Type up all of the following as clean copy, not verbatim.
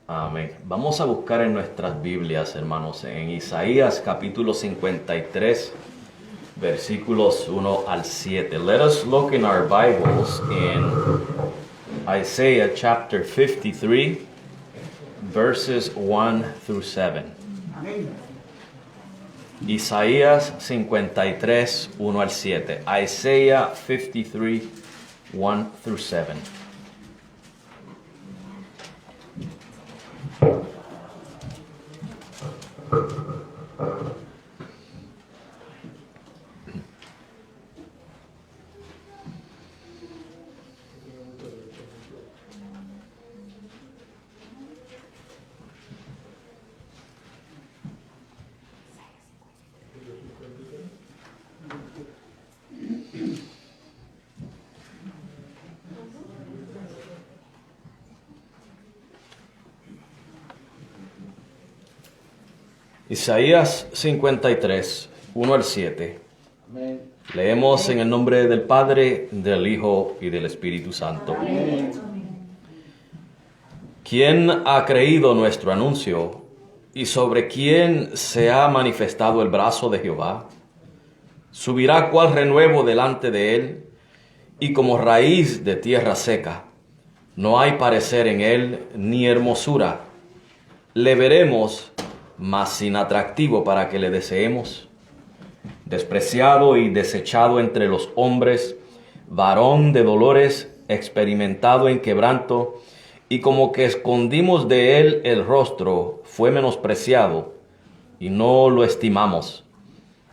Amén. Vamos a buscar en nuestras Biblias, hermanos, en Isaías capítulo 53, versículos 1 al 7. Let us look in our Bibles in Isaiah chapter 53, verses 1 through 7. Isaías 53, 1 al 7. Isaiah 53, 1 through 7. Isaías 53, 1 al 7. Amén. Leemos en el nombre del Padre, del Hijo y del Espíritu Santo. Amén. ¿Quién ha creído nuestro anuncio? ¿Y sobre quién se ha manifestado el brazo de Jehová? Subirá cual renuevo delante de él, y como raíz de tierra seca. No hay parecer en él, ni hermosura. Le veremos, mas sin atractivo para que le deseemos. Despreciado y desechado entre los hombres, varón de dolores, experimentado en quebranto, y como que escondimos de él el rostro, fue menospreciado, y no lo estimamos.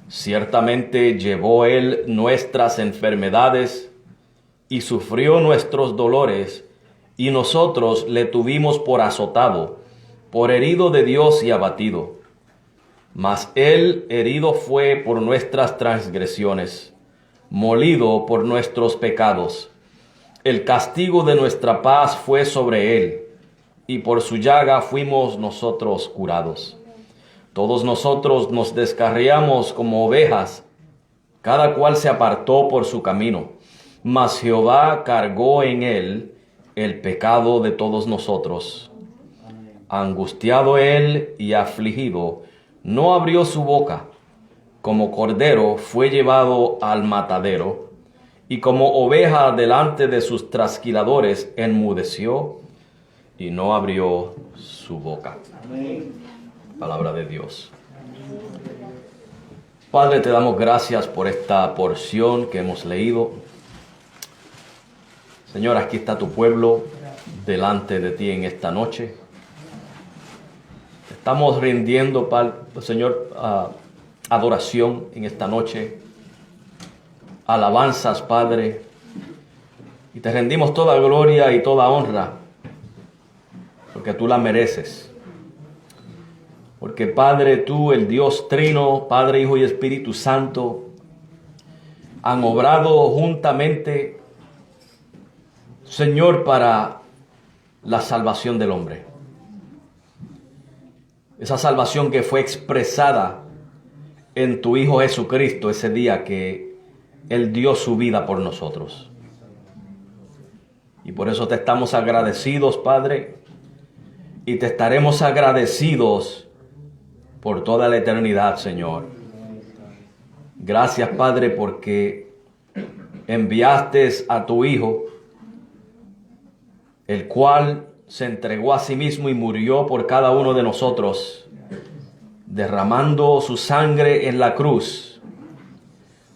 Ciertamente llevó él nuestras enfermedades, y sufrió nuestros dolores, y nosotros le tuvimos por azotado, por herido de Dios y abatido. Mas él herido fue por nuestras transgresiones, molido por nuestros pecados. El castigo de nuestra paz fue sobre él, y por su llaga fuimos nosotros curados. Todos nosotros nos descarriamos como ovejas, cada cual se apartó por su camino, mas Jehová cargó en él el pecado de todos nosotros. Angustiado él y afligido, no abrió su boca. Como cordero fue llevado al matadero, y como oveja delante de sus trasquiladores enmudeció, y no abrió su boca. Amén. Palabra de Dios. Padre, te damos gracias por esta porción que hemos leído. Señor, aquí está tu pueblo delante de ti en esta noche. Estamos rindiendo, Señor, adoración en esta noche, alabanzas, Padre, y te rendimos toda gloria y toda honra, porque tú la mereces. Porque, Padre, tú, el Dios Trino, Padre, Hijo y Espíritu Santo, han obrado juntamente, Señor, para la salvación del hombre. Esa salvación que fue expresada en tu Hijo Jesucristo ese día que Él dio su vida por nosotros. Y por eso te estamos agradecidos, Padre, y te estaremos agradecidos por toda la eternidad, Señor. Gracias, Padre, porque enviaste a tu Hijo, el cual se entregó a sí mismo y murió por cada uno de nosotros, derramando su sangre en la cruz,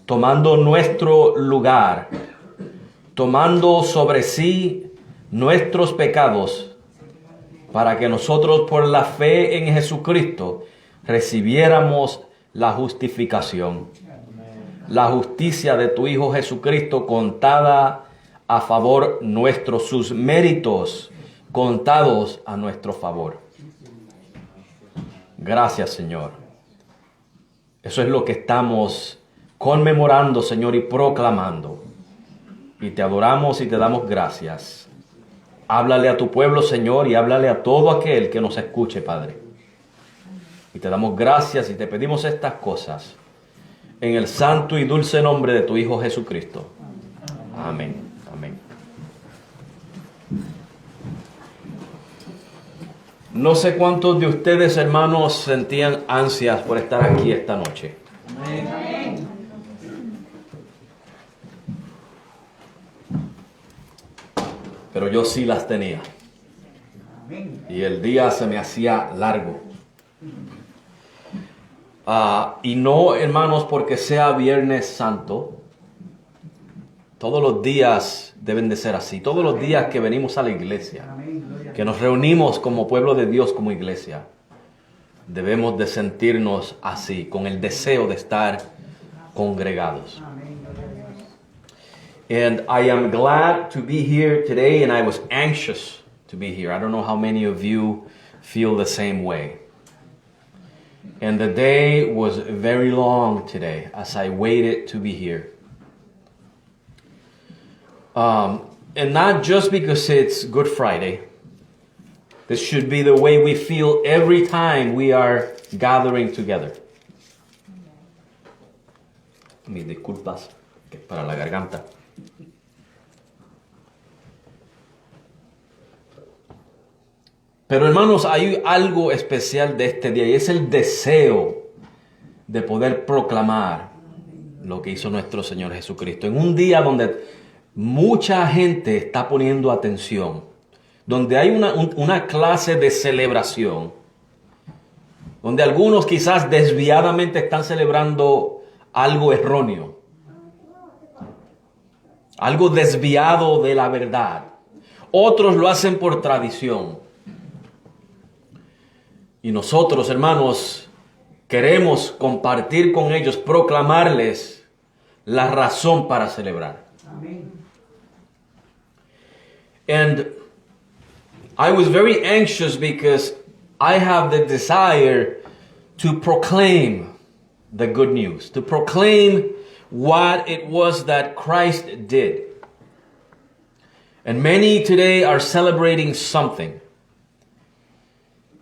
tomando nuestro lugar, tomando sobre sí nuestros pecados, para que nosotros por la fe en Jesucristo recibiéramos la justificación, la justicia de tu Hijo Jesucristo contada a favor nuestro, sus méritos contados a nuestro favor. Gracias, Señor. Eso es lo que estamos conmemorando, Señor, y proclamando. Y te adoramos y te damos gracias. Háblale a tu pueblo, Señor, y háblale a todo aquel que nos escuche, Padre. Y te damos gracias y te pedimos estas cosas en el santo y dulce nombre de tu Hijo Jesucristo. Amén. Amén. No sé cuántos de ustedes, hermanos, sentían ansias por estar aquí esta noche. Amén. Pero yo sí las tenía. Y el día se me hacía largo. Y no, hermanos, porque sea Viernes Santo. Todos los días deben de ser así. Todos los días que venimos a la iglesia, que nos reunimos como pueblo de Dios, como iglesia, debemos de sentirnos así, con el deseo de estar congregados. And I am glad to be here today, and I was anxious to be here. I don't know how many of you feel the same way. And the day was very long today as I waited to be here. And not just because it's Good Friday. This should be the way we feel every time we are gathering together. Mis disculpas para la garganta. Pero hermanos, hay algo especial de este día y es el deseo de poder proclamar lo que hizo nuestro Señor Jesucristo. En un día donde mucha gente está poniendo atención, donde hay una clase de celebración, donde algunos quizás desviadamente están celebrando algo erróneo, algo desviado de la verdad. Otros lo hacen por tradición. Y nosotros, hermanos, queremos compartir con ellos, proclamarles la razón para celebrar. Amén. And I was very anxious because I have the desire to proclaim the good news, to proclaim what it was that Christ did. And many today are celebrating something.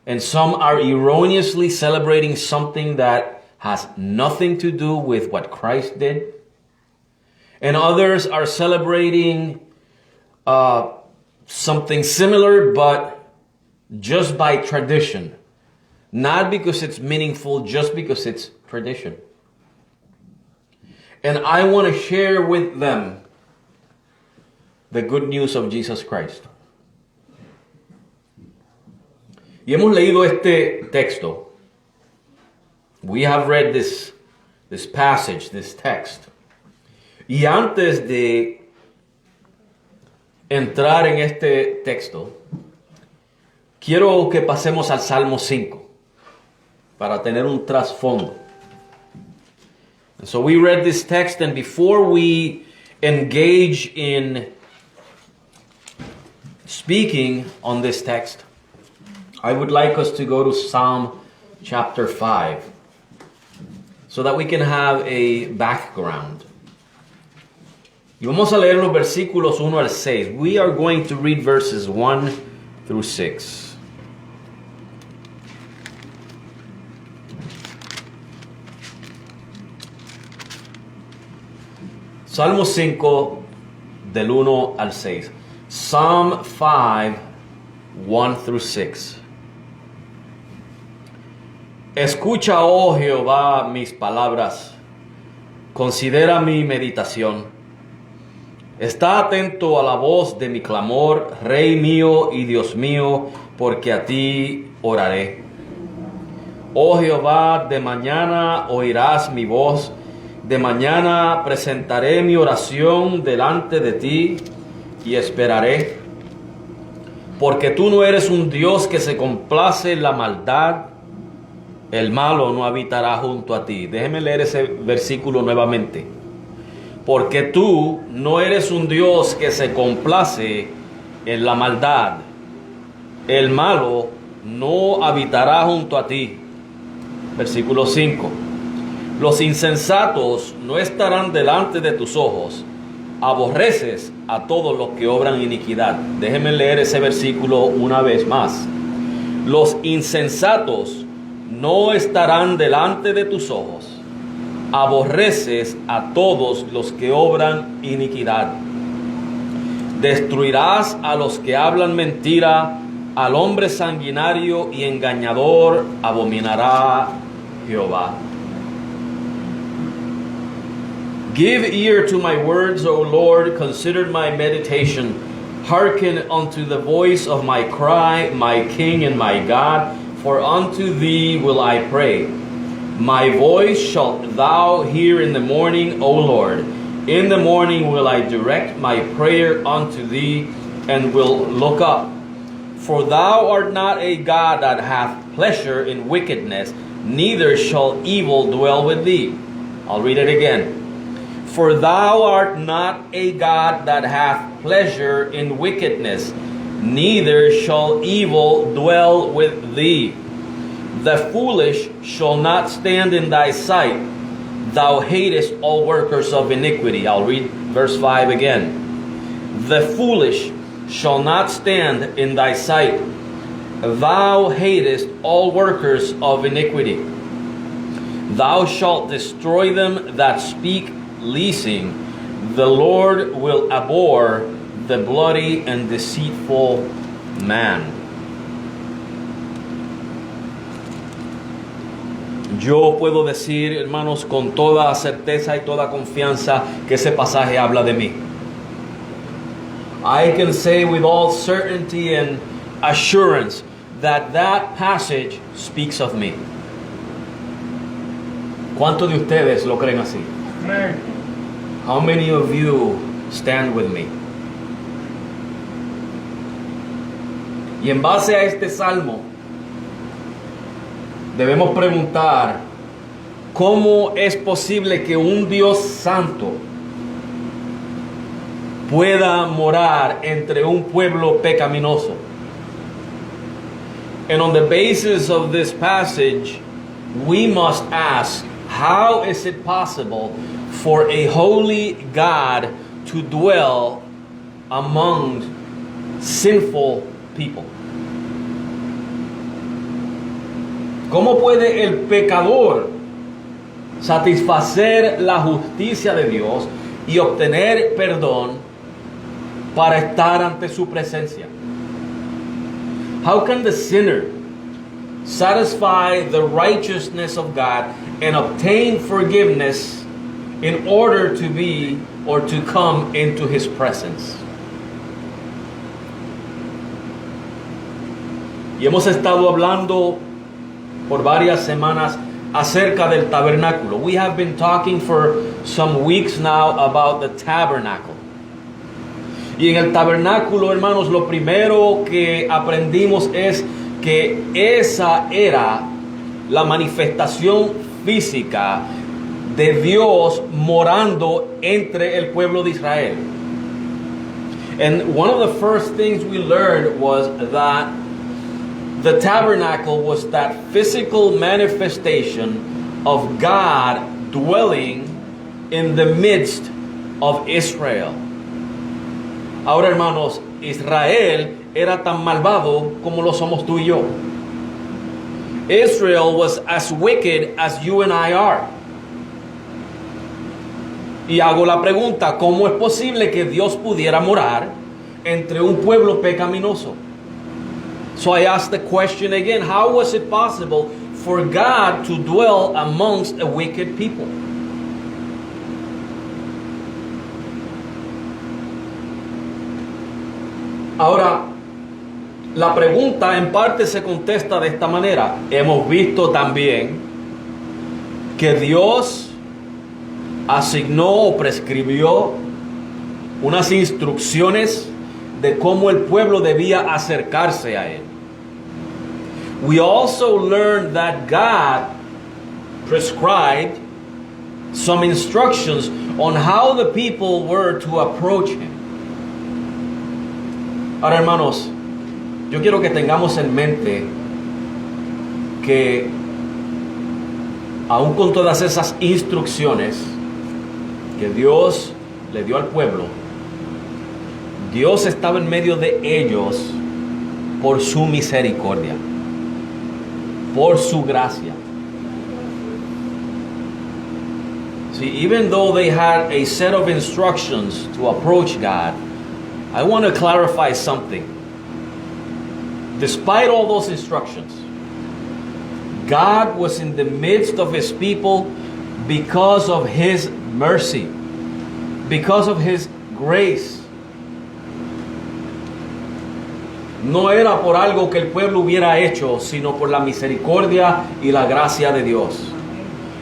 And some are erroneously celebrating something that has nothing to do with what Christ did. And others are celebrating something similar, but just by tradition. Not because it's meaningful, just because it's tradition. And I want to share with them the good news of Jesus Christ. Y hemos leído este texto. We have read this passage, this text. Y antes de entrar en este texto, quiero que pasemos al Salmo 5 para tener un trasfondo. And so we read this text, and before we engage in speaking on this text, I would like us to go to Psalm chapter 5 so that we can have a background. Y vamos a leer los versículos 1 al 6. We are going to read verses 1 through 6. Salmo 5 del 1 al 6. Psalm 5, 1 through 6. Escucha, oh Jehová, mis palabras. Considera mi meditación. Está atento a la voz de mi clamor, Rey mío y Dios mío, porque a ti oraré. Oh Jehová, de mañana oirás mi voz, de mañana presentaré mi oración delante de ti y esperaré. Porque tú no eres un Dios que se complace en la maldad, el malo no habitará junto a ti. Déjeme leer ese versículo nuevamente. Porque tú no eres un Dios que se complace en la maldad. El malo no habitará junto a ti. Versículo 5. Los insensatos no estarán delante de tus ojos. Aborreces a todos los que obran iniquidad. Déjenme leer ese versículo una vez más. Los insensatos no estarán delante de tus ojos. Aborreces a todos los que obran iniquidad. Destruirás a los que hablan mentira Al hombre sanguinario y engañador abominará Jehová. Give ear to my words, O Lord, consider my meditation. Hearken unto the voice of my cry, my King and my God, for unto thee will I pray. My voice shalt thou hear in the morning, O Lord. In the morning will I direct my prayer unto thee, and will look up. For thou art not a God that hath pleasure in wickedness, neither shall evil dwell with thee. I'll read it again. For thou art not a God that hath pleasure in wickedness, neither shall evil dwell with thee. The foolish shall not stand in thy sight. Thou hatest all workers of iniquity. I'll read verse 5 again. The foolish shall not stand in thy sight. Thou hatest all workers of iniquity. Thou shalt destroy them that speak leasing. The Lord will abhor the bloody and deceitful man. Yo puedo decir, hermanos, con toda certeza y toda confianza que ese pasaje habla de mí. I can say with all certainty and assurance that that passage speaks of me. ¿Cuántos de ustedes lo creen así? Amen. How many of you stand with me? Y en base a este salmo, debemos preguntar, ¿cómo es posible que un Dios santo pueda morar entre un pueblo pecaminoso? And on the basis of this passage, we must ask, how is it possible for a holy God to dwell among sinful people? ¿Cómo puede el pecador satisfacer la justicia de Dios y obtener perdón para estar ante su presencia? How can the sinner satisfy the righteousness of God and obtain forgiveness in order to be or to come into His presence? Y hemos estado hablando por varias semanas acerca del tabernáculo. We have been talking for some weeks now about the tabernacle. Y en el tabernáculo, hermanos, lo primero que aprendimos es que esa era la manifestación física de Dios morando entre el pueblo de Israel. And one of the first things we learned was that the tabernacle was that physical manifestation of God dwelling in the midst of Israel. Ahora, hermanos, Israel era tan malvado como lo somos tú y yo. Israel was as wicked as you and I are. Y hago la pregunta, ¿cómo es posible que Dios pudiera morar entre un pueblo pecaminoso? So I ask the question again, how was it possible for God to dwell amongst a wicked people? Ahora, la pregunta en parte se contesta de esta manera. Hemos visto también que Dios asignó o prescribió unas instrucciones de cómo el pueblo debía acercarse a Él. We also learned that God prescribed some instructions on how the people were to approach Him. Ahora, hermanos, yo quiero que tengamos en mente que aún con todas esas instrucciones que Dios le dio al pueblo, Dios estaba en medio de ellos por su misericordia, por su gracia. See, even though they had a set of instructions to approach God, I want to clarify something. Despite all those instructions, God was in the midst of his people because of his mercy, because of his grace. No era por algo que el pueblo hubiera hecho, sino por la misericordia y la gracia de Dios.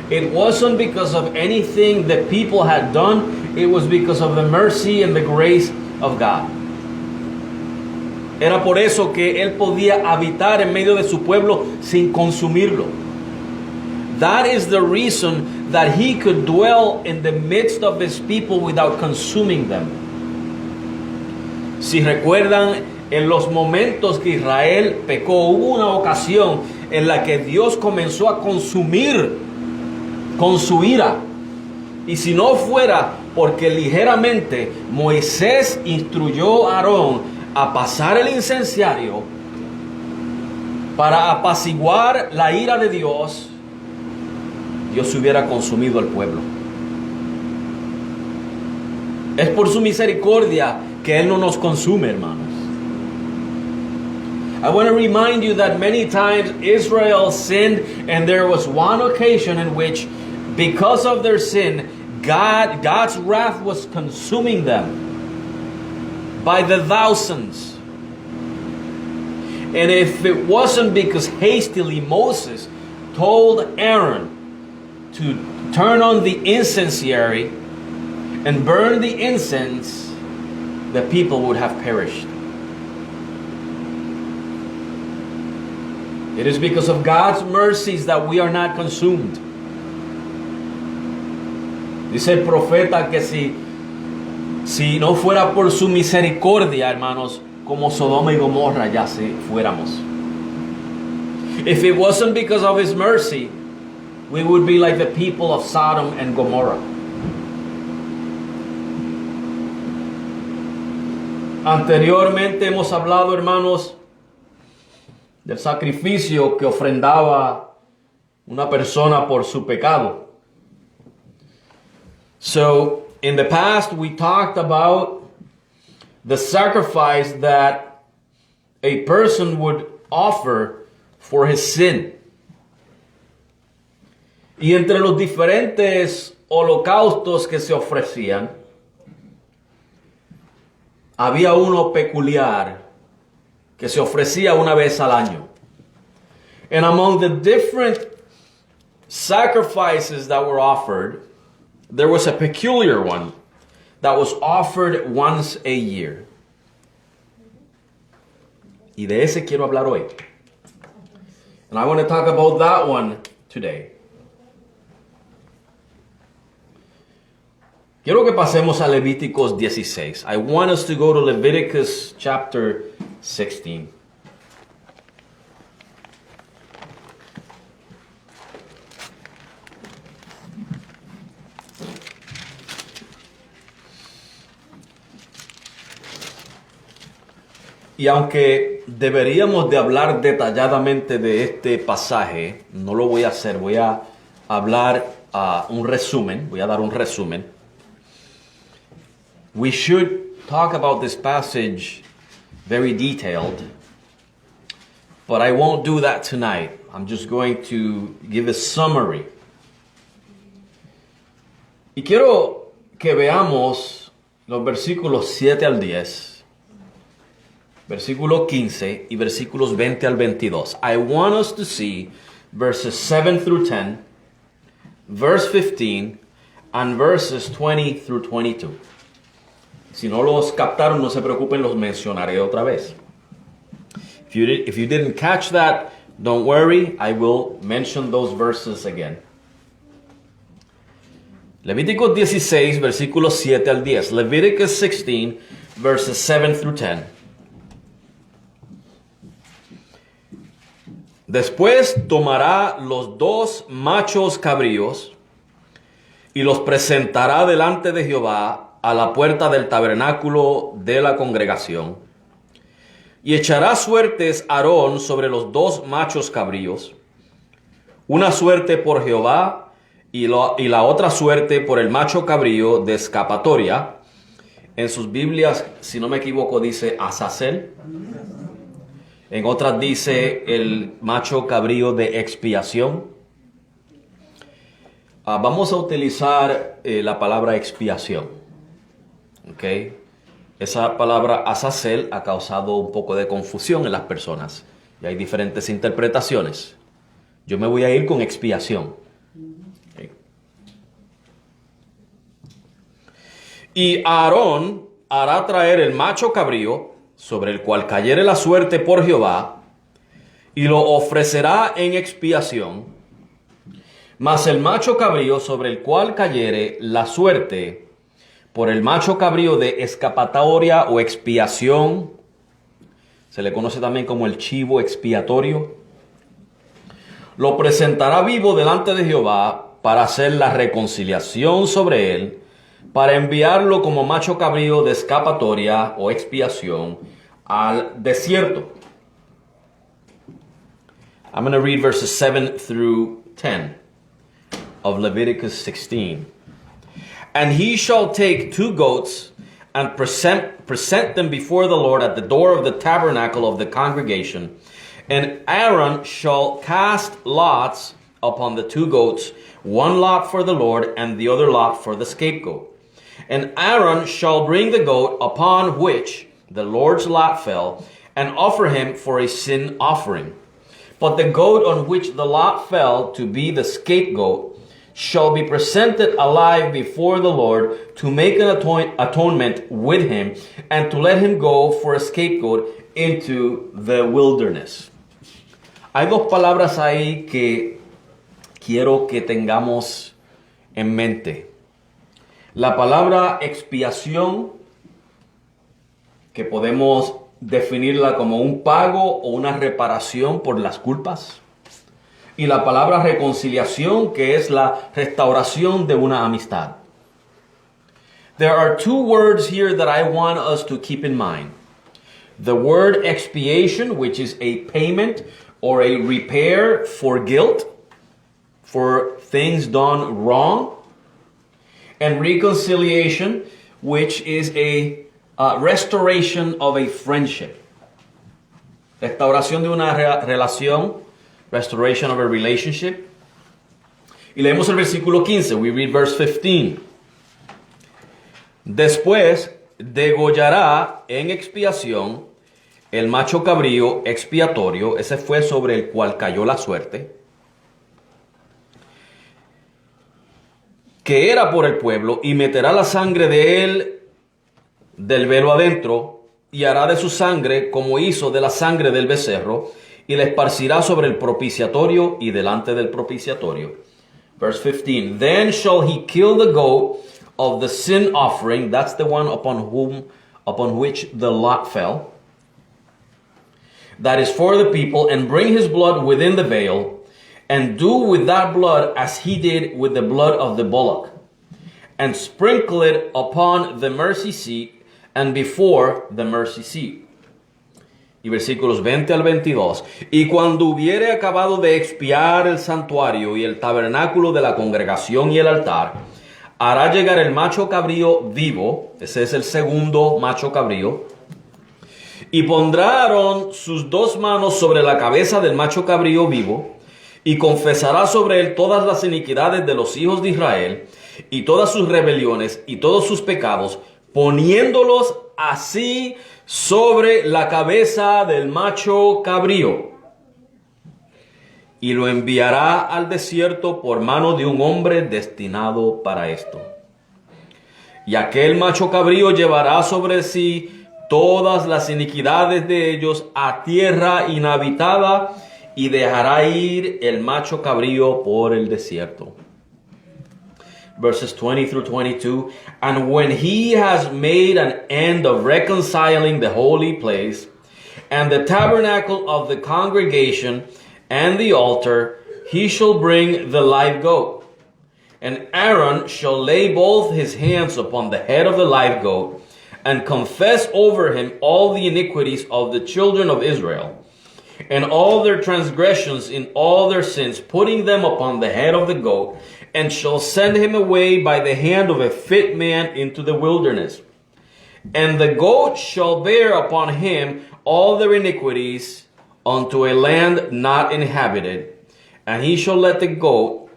It wasn't because of anything the people had done, it was because of the mercy and the grace of God. Era por eso que él podía habitar en medio de su pueblo sin consumirlo. That is the reason that he could dwell in the midst of his people without consuming them. Si recuerdan, en los momentos que Israel pecó, hubo una ocasión en la que Dios comenzó a consumir con su ira. Y si no fuera porque ligeramente Moisés instruyó a Aarón a pasar el incensario para apaciguar la ira de Dios, Dios hubiera consumido al pueblo. Es por su misericordia que Él no nos consume, hermanos. I want to remind you that many times Israel sinned, and there was one occasion in which, because of their sin, God's wrath was consuming them by the thousands. And if it wasn't because hastily Moses told Aaron to turn on the incendiary and burn the incense, the people would have perished. It is because of God's mercies that we are not consumed. Dice el profeta que si no fuera por su misericordia, hermanos, como Sodoma y Gomorra ya si fuéramos. If it wasn't because of his mercy, we would be like the people of Sodom and Gomorrah. Anteriormente hemos hablado, hermanos, del sacrificio que ofrendaba una persona por su pecado. So, in the past, we talked about the sacrifice that a person would offer for his sin. Y entre los diferentes holocaustos que se ofrecían, había uno peculiar que se ofrecía una vez al año. And among the different sacrifices that were offered, there was a peculiar one that was offered once a year. Y de ese quiero hablar hoy. And I want to talk about that one today. Quiero que pasemos a Levíticos 16. I want us to go to Leviticus chapter 16. Y aunque deberíamos de hablar detalladamente de este pasaje, no lo voy a hacer. Voy a hablar un resumen. Voy a dar un resumen. We should talk about this passage very detailed, but I won't do that tonight. I'm just going to give a summary. Y quiero que veamos los versículos 7 al 10, versículo 15 y versículos 20 al 22. I want us to see verses 7 through 10, verse 15, and verses 20 through 22. Si no los captaron, no se preocupen, los mencionaré otra vez. If you didn't catch that, don't worry, I will mention those verses again. Levíticos 16, versículos 7 al 10. Leviticus 16, verses 7 through 10. Después tomará los dos machos cabríos y los presentará delante de Jehová a la puerta del tabernáculo de la congregación. Y echará suertes Aarón sobre los dos machos cabríos, una suerte por Jehová y la otra suerte por el macho cabrío de escapatoria. En sus Biblias, si no me equivoco, dice Azazel. En otras dice el macho cabrío de expiación. Vamos a utilizar la palabra expiación. ¿Okay? Esa palabra azazel ha causado un poco de confusión en las personas. Y hay diferentes interpretaciones. Yo me voy a ir con expiación. ¿Okay? Y Aarón hará traer el macho cabrío, sobre el cual cayere la suerte por Jehová, y lo ofrecerá en expiación. Mas el macho cabrío sobre el cual cayere la suerte por el macho cabrío de escapatoria o expiación, se le conoce también como el chivo expiatorio, lo presentará vivo delante de Jehová para hacer la reconciliación sobre él, para enviarlo como macho cabrío de escapatoria o expiación al desierto. I'm going to read verses 7 through 10 of Leviticus 16. And he shall take 2 goats and present them before the Lord at the door of the tabernacle of the congregation. And Aaron shall cast lots upon the 2 goats, one lot for the Lord and the other lot for the scapegoat. And Aaron shall bring the goat upon which the Lord's lot fell, and offer him for a sin offering. But the goat on which the lot fell to be the scapegoat shall be presented alive before the Lord to make an atonement with him, and to let him go for a scapegoat into the wilderness. Hay 2 palabras ahí que quiero que tengamos en mente. La palabra expiación, que podemos definirla como un pago o una reparación por las culpas. Y la palabra reconciliación, que es la restauración de una amistad. There are 2 words here that I want us to keep in mind. The word expiation, which is a payment or a repair for guilt, for things done wrong. And reconciliation, which is a restoration of a friendship. Restauración de una relación. Restoration of a relationship. Y leemos el versículo 15. We read verse 15. Después degollará en expiación el macho cabrío expiatorio. Ese fue sobre el cual cayó la suerte, que era por el pueblo, y meterá la sangre de él del velo adentro, y hará de su sangre como hizo de la sangre del becerro, y la esparcirá sobre el propiciatorio y delante del propiciatorio. Verse 15. Then shall he kill the goat of the sin offering, that's the one upon which the lot fell, that is for the people, and bring his blood within the veil, and do with that blood as he did with the blood of the bullock, and sprinkle it upon the mercy seat and before the mercy seat. Y versículos 20 al 22. Y cuando hubiere acabado de expiar el santuario y el tabernáculo de la congregación y el altar, hará llegar el macho cabrío vivo, ese es el segundo macho cabrío, y pondrá Aarón sus 2 manos sobre la cabeza del macho cabrío vivo, y confesará sobre él todas las iniquidades de los hijos de Israel, y todas sus rebeliones, y todos sus pecados, poniéndolos así sobre la cabeza del macho cabrío. Y lo enviará al desierto por mano de un hombre destinado para esto. Y aquel macho cabrío llevará sobre sí todas las iniquidades de ellos a tierra inhabitada, y dejará ir el macho cabrío por el desierto. Verses 20 through 22. And when he has made an end of reconciling the holy place, and the tabernacle of the congregation, and the altar, he shall bring the live goat. And Aaron shall lay both his hands upon the head of the live goat, and confess over him all the iniquities of the children of Israel, and all their transgressions in all their sins, putting them upon the head of the goat, and shall send him away by the hand of a fit man into the wilderness. And the goat shall bear upon him all their iniquities unto a land not inhabited, and he should let go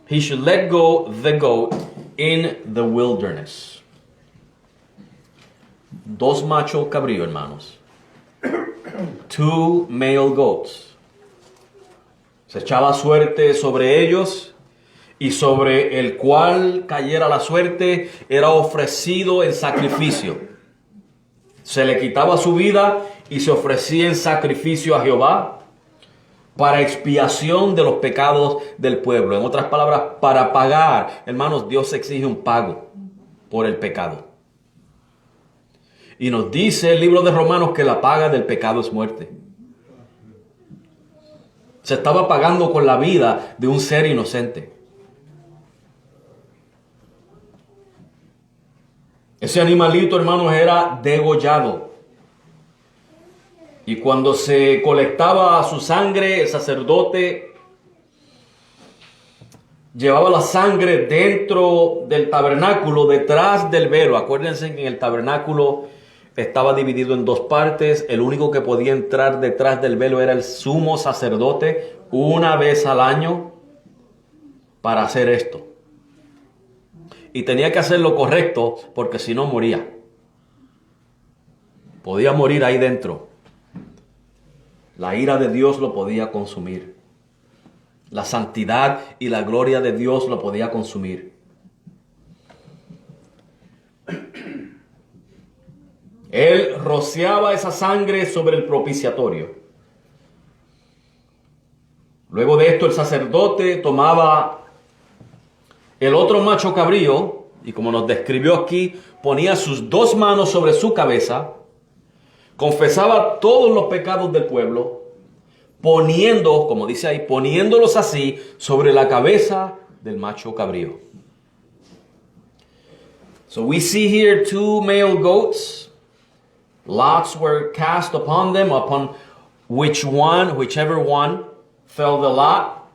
the goat in the wilderness. Dos machos cabrío, hermanos. 2 male goats. Se echaba suerte sobre ellos, y sobre el cual cayera la suerte era ofrecido en sacrificio. Se le quitaba su vida y se ofrecía en sacrificio a Jehová para expiación de los pecados del pueblo. En otras palabras, para pagar. Hermanos, Dios exige un pago por el pecado. Y nos dice el libro de Romanos que la paga del pecado es muerte. Se estaba pagando con la vida de un ser inocente. Ese animalito, hermanos, era degollado. Y cuando se colectaba su sangre, el sacerdote llevaba la sangre dentro del tabernáculo, detrás del velo. Acuérdense que en el tabernáculo estaba dividido en 2 partes. El único que podía entrar detrás del velo era el sumo sacerdote, una vez al año, para hacer esto. Y tenía que hacer lo correcto, porque si no moría. Podía morir ahí dentro. La ira de Dios lo podía consumir. La santidad y la gloria de Dios lo podía consumir. Él rociaba esa sangre sobre el propiciatorio. Luego de esto el sacerdote tomaba el otro macho cabrío, y como nos describió aquí, ponía sus 2 manos sobre su cabeza, confesaba todos los pecados del pueblo, poniendo, como dice ahí, poniéndolos así sobre la cabeza del macho cabrío. So we see here 2 male goats. Lots were cast upon them, upon whichever one fell the lot,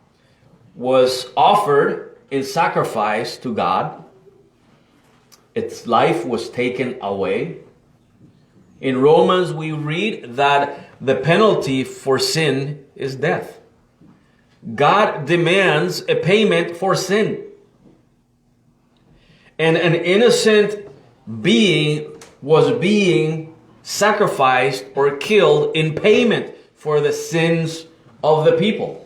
was offered in sacrifice to God. Its life was taken away. In Romans, we read that the penalty for sin is death. God demands a payment for sin. And an innocent being was being sacrificed or killed in payment for the sins of the people.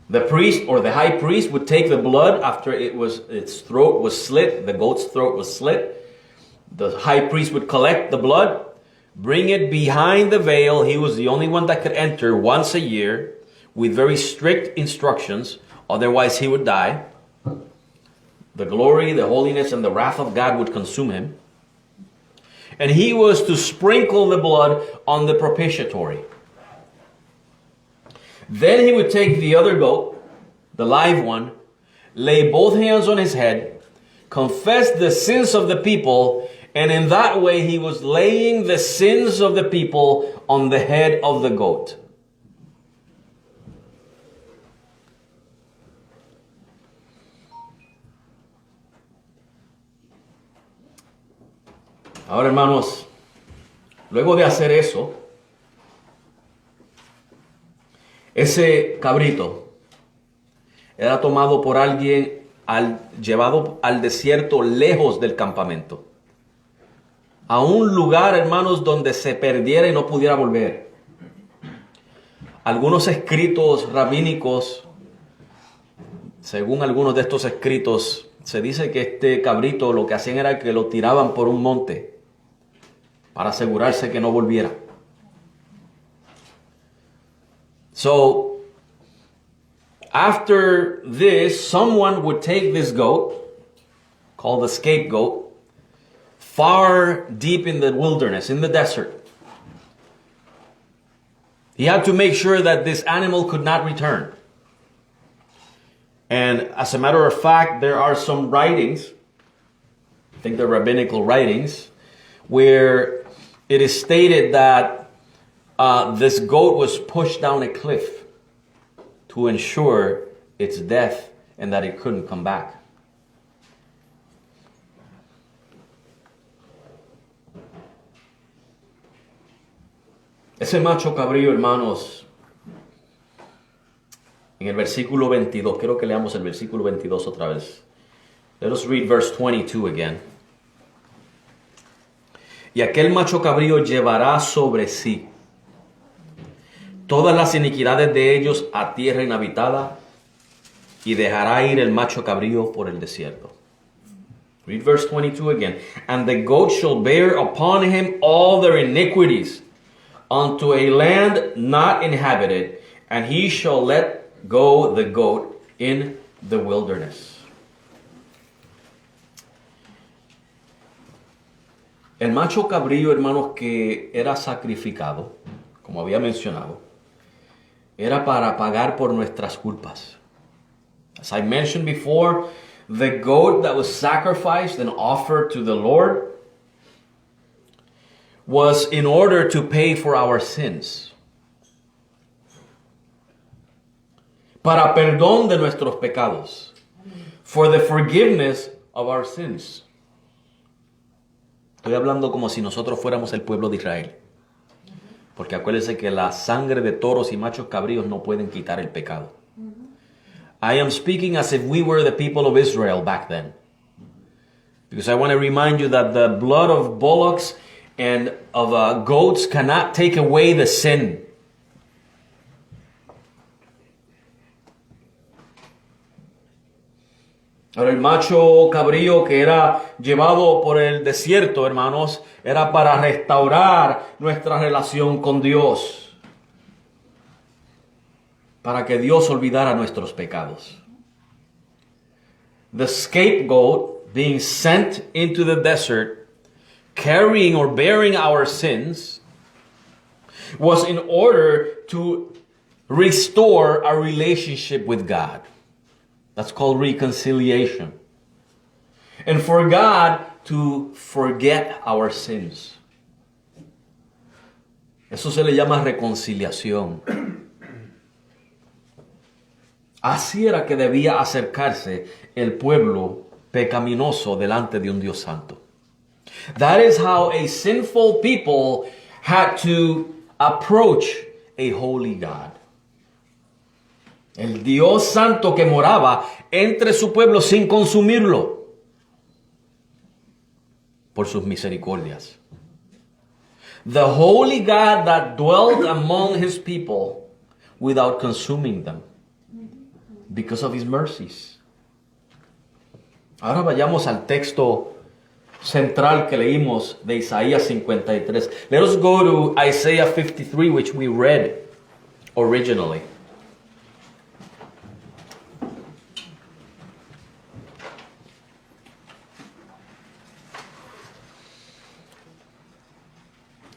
The priest or the high priest would take the blood after its throat was slit, the goat's throat was slit. The high priest would collect the blood, bring it behind the veil. He was the only one that could enter once a year with very strict instructions. Otherwise he would die. The glory, the holiness, and the wrath of God would consume him. And he was to sprinkle the blood on the propitiatory. Then he would take the other goat, the live one, lay both hands on his head, confess the sins of the people, and in that way he was laying the sins of the people on the head of the goat. Ahora, hermanos, luego de hacer eso, ese cabrito era tomado por alguien, llevado al desierto lejos del campamento. A un lugar, hermanos, donde se perdiera y no pudiera volver. Algunos escritos rabínicos, según algunos de estos escritos, se dice que este cabrito lo que hacían era que lo tiraban por un monte para asegurarse que no volviera. So, after this, someone would take this goat, called the scapegoat, far deep in the wilderness, in the desert. He had to make sure that this animal could not return. And as a matter of fact, there are some writings, I think they're rabbinical writings, where it is stated that this goat was pushed down a cliff to ensure its death and that it couldn't come back. Ese macho cabrío, hermanos, en el versículo 22, quiero que leamos el versículo 22 otra vez. Let us read verse 22 again. Y aquel macho cabrío llevará sobre sí todas las iniquidades de ellos a tierra inhabitada, y dejará ir el macho cabrío por el desierto. Read verse 22 again. And the goat shall bear upon him all their iniquities unto a land not inhabited, and he shall let go the goat in the wilderness. El macho cabrío, hermanos, que era sacrificado, como había mencionado, era para pagar por nuestras culpas. As I mentioned before, the goat that was sacrificed and offered to the Lord was in order to pay for our sins. Para perdón de nuestros pecados. For the forgiveness of our sins. Estoy hablando como si nosotros fuéramos el pueblo de Israel. Porque acuérdense que la sangre de toros y machos cabríos no pueden quitar el pecado. I am speaking as if we were the people of Israel back then. Because I want to remind you that the blood of bullocks and of goats cannot take away the sin. Ahora el macho cabrío que era llevado por el desierto, hermanos, era para restaurar nuestra relación con Dios. Para que Dios olvidara nuestros pecados. The scapegoat being sent into the desert, carrying or bearing our sins, was in order to restore our relationship with God. That's called reconciliation. And for God to forget our sins. Eso se le llama reconciliación. Así era que debía acercarse el pueblo pecaminoso delante de un Dios santo. That is how a sinful people had to approach a holy God. El Dios santo que moraba entre su pueblo sin consumirlo por sus misericordias. The holy God that dwelt among his people without consuming them. Because of his mercies. Ahora vayamos al texto central que leímos de Isaías 53. Let us go to Isaiah 53, which we read originally.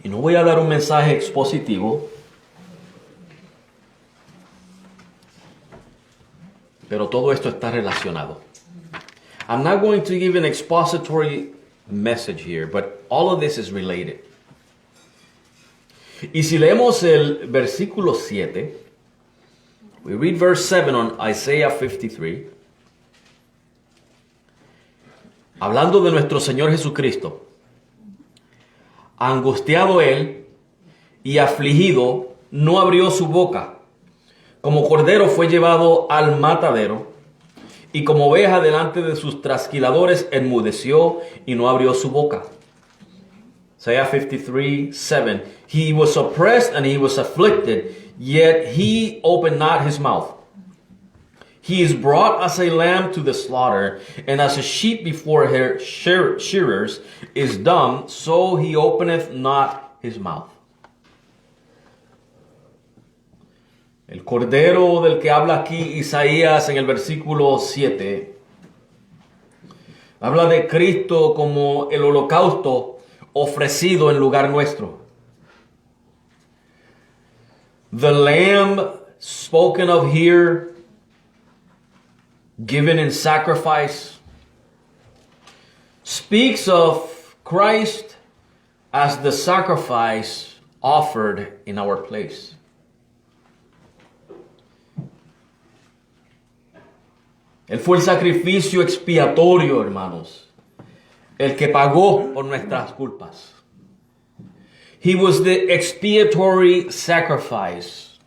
Y no voy a dar un mensaje expositivo, pero todo esto está relacionado. I'm not going to give an expository message here, but all of this is related. Y si leemos el versículo 7, we read verse 7 on Isaiah 53, hablando de nuestro Señor Jesucristo. Angustiado él y afligido, no abrió su boca. Como cordero fue llevado al matadero, y como oveja delante de sus trasquiladores enmudeció y no abrió su boca. Isaiah 53:7. He was oppressed and he was afflicted, yet he opened not his mouth. He is brought as a lamb to the slaughter, and as a sheep before her shearers is dumb, so he openeth not his mouth. El cordero del que habla aquí Isaías en el versículo 7 habla de Cristo como el holocausto ofrecido en lugar nuestro. The lamb spoken of here, given in sacrifice, speaks of Christ as the sacrifice offered in our place. Él fue el sacrificio expiatorio, hermanos, el que pagó por nuestras culpas. He was the expiatory sacrifice.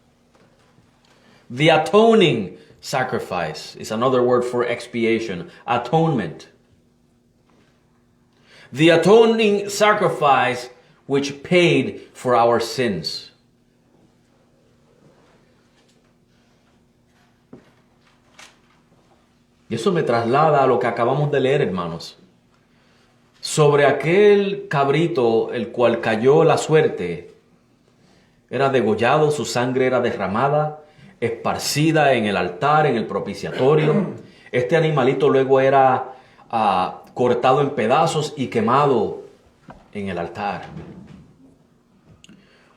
The atoning sacrifice is another word for expiation, atonement. The atoning sacrifice which paid for our sins. Y eso me traslada a lo que acabamos de leer, hermanos. Sobre aquel cabrito el cual cayó la suerte, era degollado, su sangre era derramada, esparcida en el altar, en el propiciatorio. Este animalito luego era cortado en pedazos y quemado en el altar.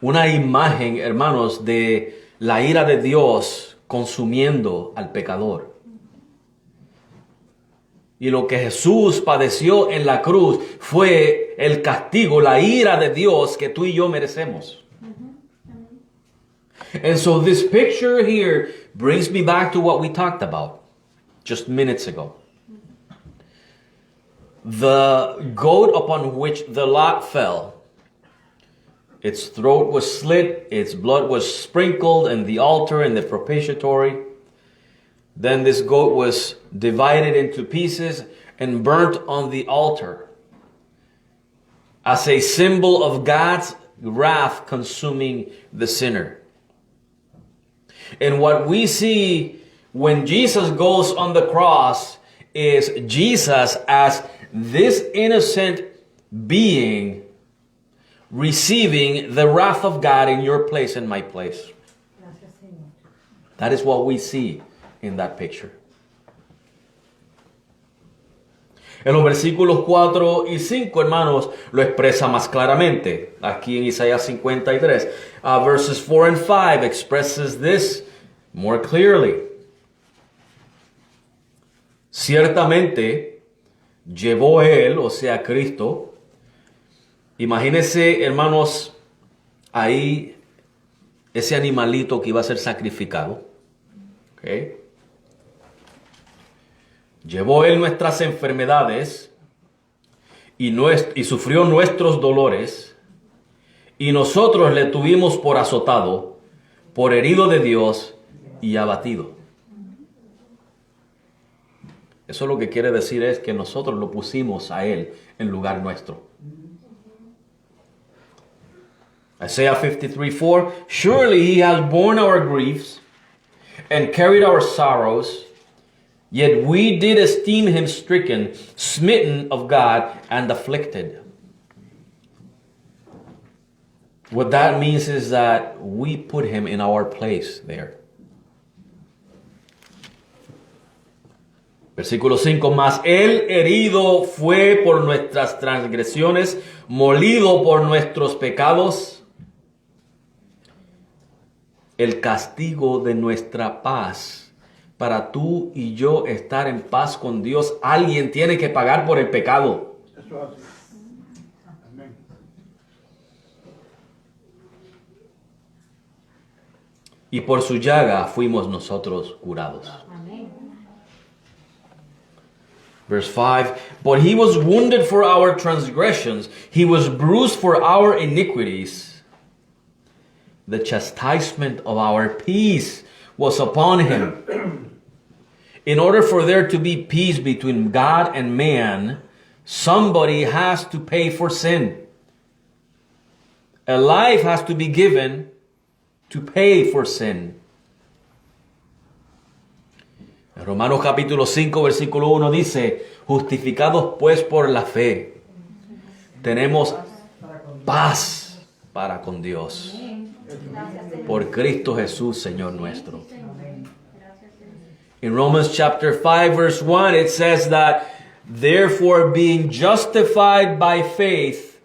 Una imagen, hermanos, de la ira de Dios consumiendo al pecador. Y lo que Jesús padeció en la cruz fue el castigo, la ira de Dios que tú y yo merecemos. And so this picture here brings me back to what we talked about just minutes ago. The goat upon which the lot fell, its throat was slit, its blood was sprinkled in the altar and the propitiatory. Then this goat was divided into pieces and burnt on the altar as a symbol of God's wrath consuming the sinner. And what we see when Jesus goes on the cross is Jesus as this innocent being receiving the wrath of God in your place and my place. That is what we see in that picture. En los versículos 4 y 5, hermanos, lo expresa más claramente. Aquí en Isaías 53. Verses 4 and 5 expresses this more clearly. Ciertamente, llevó él, o sea, Cristo. Imagínense, hermanos, ahí ese animalito que iba a ser sacrificado. ¿Ok? Llevó él nuestras enfermedades y sufrió nuestros dolores, y nosotros le tuvimos por azotado, por herido de Dios y abatido. Eso lo que quiere decir es que nosotros lo pusimos a él en lugar nuestro. Isaiah 53:4, surely he has borne our griefs and carried our sorrows. Yet we did esteem him stricken, smitten of God, and afflicted. What that means is that we put him in our place there. Versículo 5, mas él herido fue por nuestras transgresiones, molido por nuestros pecados. El castigo de nuestra paz. Para tú y yo estar en paz con Dios, alguien tiene que pagar por el pecado. Y por su llaga fuimos nosotros curados. Verse 5, but he was wounded for our transgressions, he was bruised for our iniquities. The chastisement of our peace was upon him. In order for there to be peace between God and man, somebody has to pay for sin. A life has to be given to pay for sin. En Romanos capítulo 5, versículo 1 dice, justificados pues por la fe, tenemos paz para con Dios. Por Cristo Jesús, Señor nuestro. In Romans chapter 5 verse 1 it says that therefore being justified by faith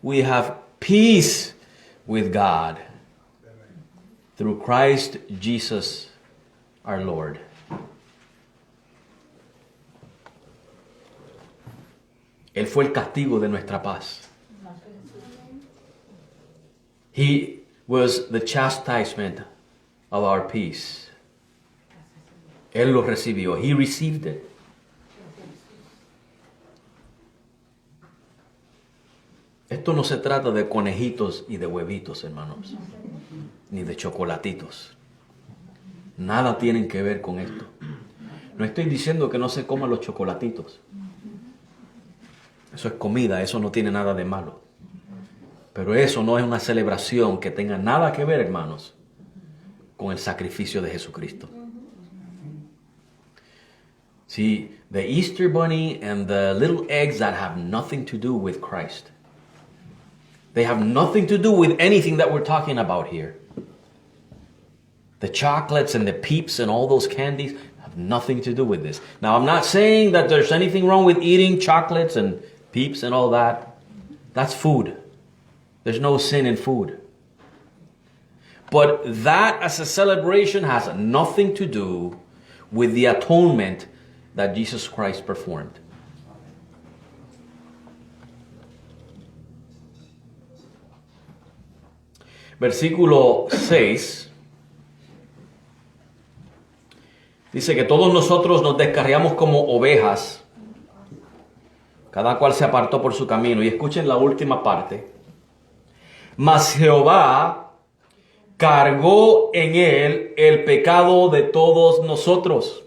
we have peace with God through Christ Jesus our Lord. Él fue el castigo de nuestra paz. He was the chastisement of our peace. Él lo recibió. He received it. Esto esto no se trata de conejitos y de huevitos, hermanos, ni de chocolatitos. Nada tienen que ver con esto. No estoy diciendo que no se coman los chocolatitos. Eso es comida, eso no tiene nada de malo. Pero eso no es una celebración que tenga nada que ver, hermanos, con el sacrificio de Jesucristo. See, the Easter bunny and the little eggs that have nothing to do with Christ. They have nothing to do with anything that we're talking about here. The chocolates and the Peeps and all those candies have nothing to do with this. Now, I'm not saying that there's anything wrong with eating chocolates and Peeps and all that. That's food. There's no sin in food. But that as a celebration has nothing to do with the atonement that Jesus Christ performed. Versículo 6 dice que todos nosotros nos descarriamos como ovejas, cada cual se apartó por su camino. Y escuchen la última parte. Mas Jehová cargó en él el pecado de todos nosotros.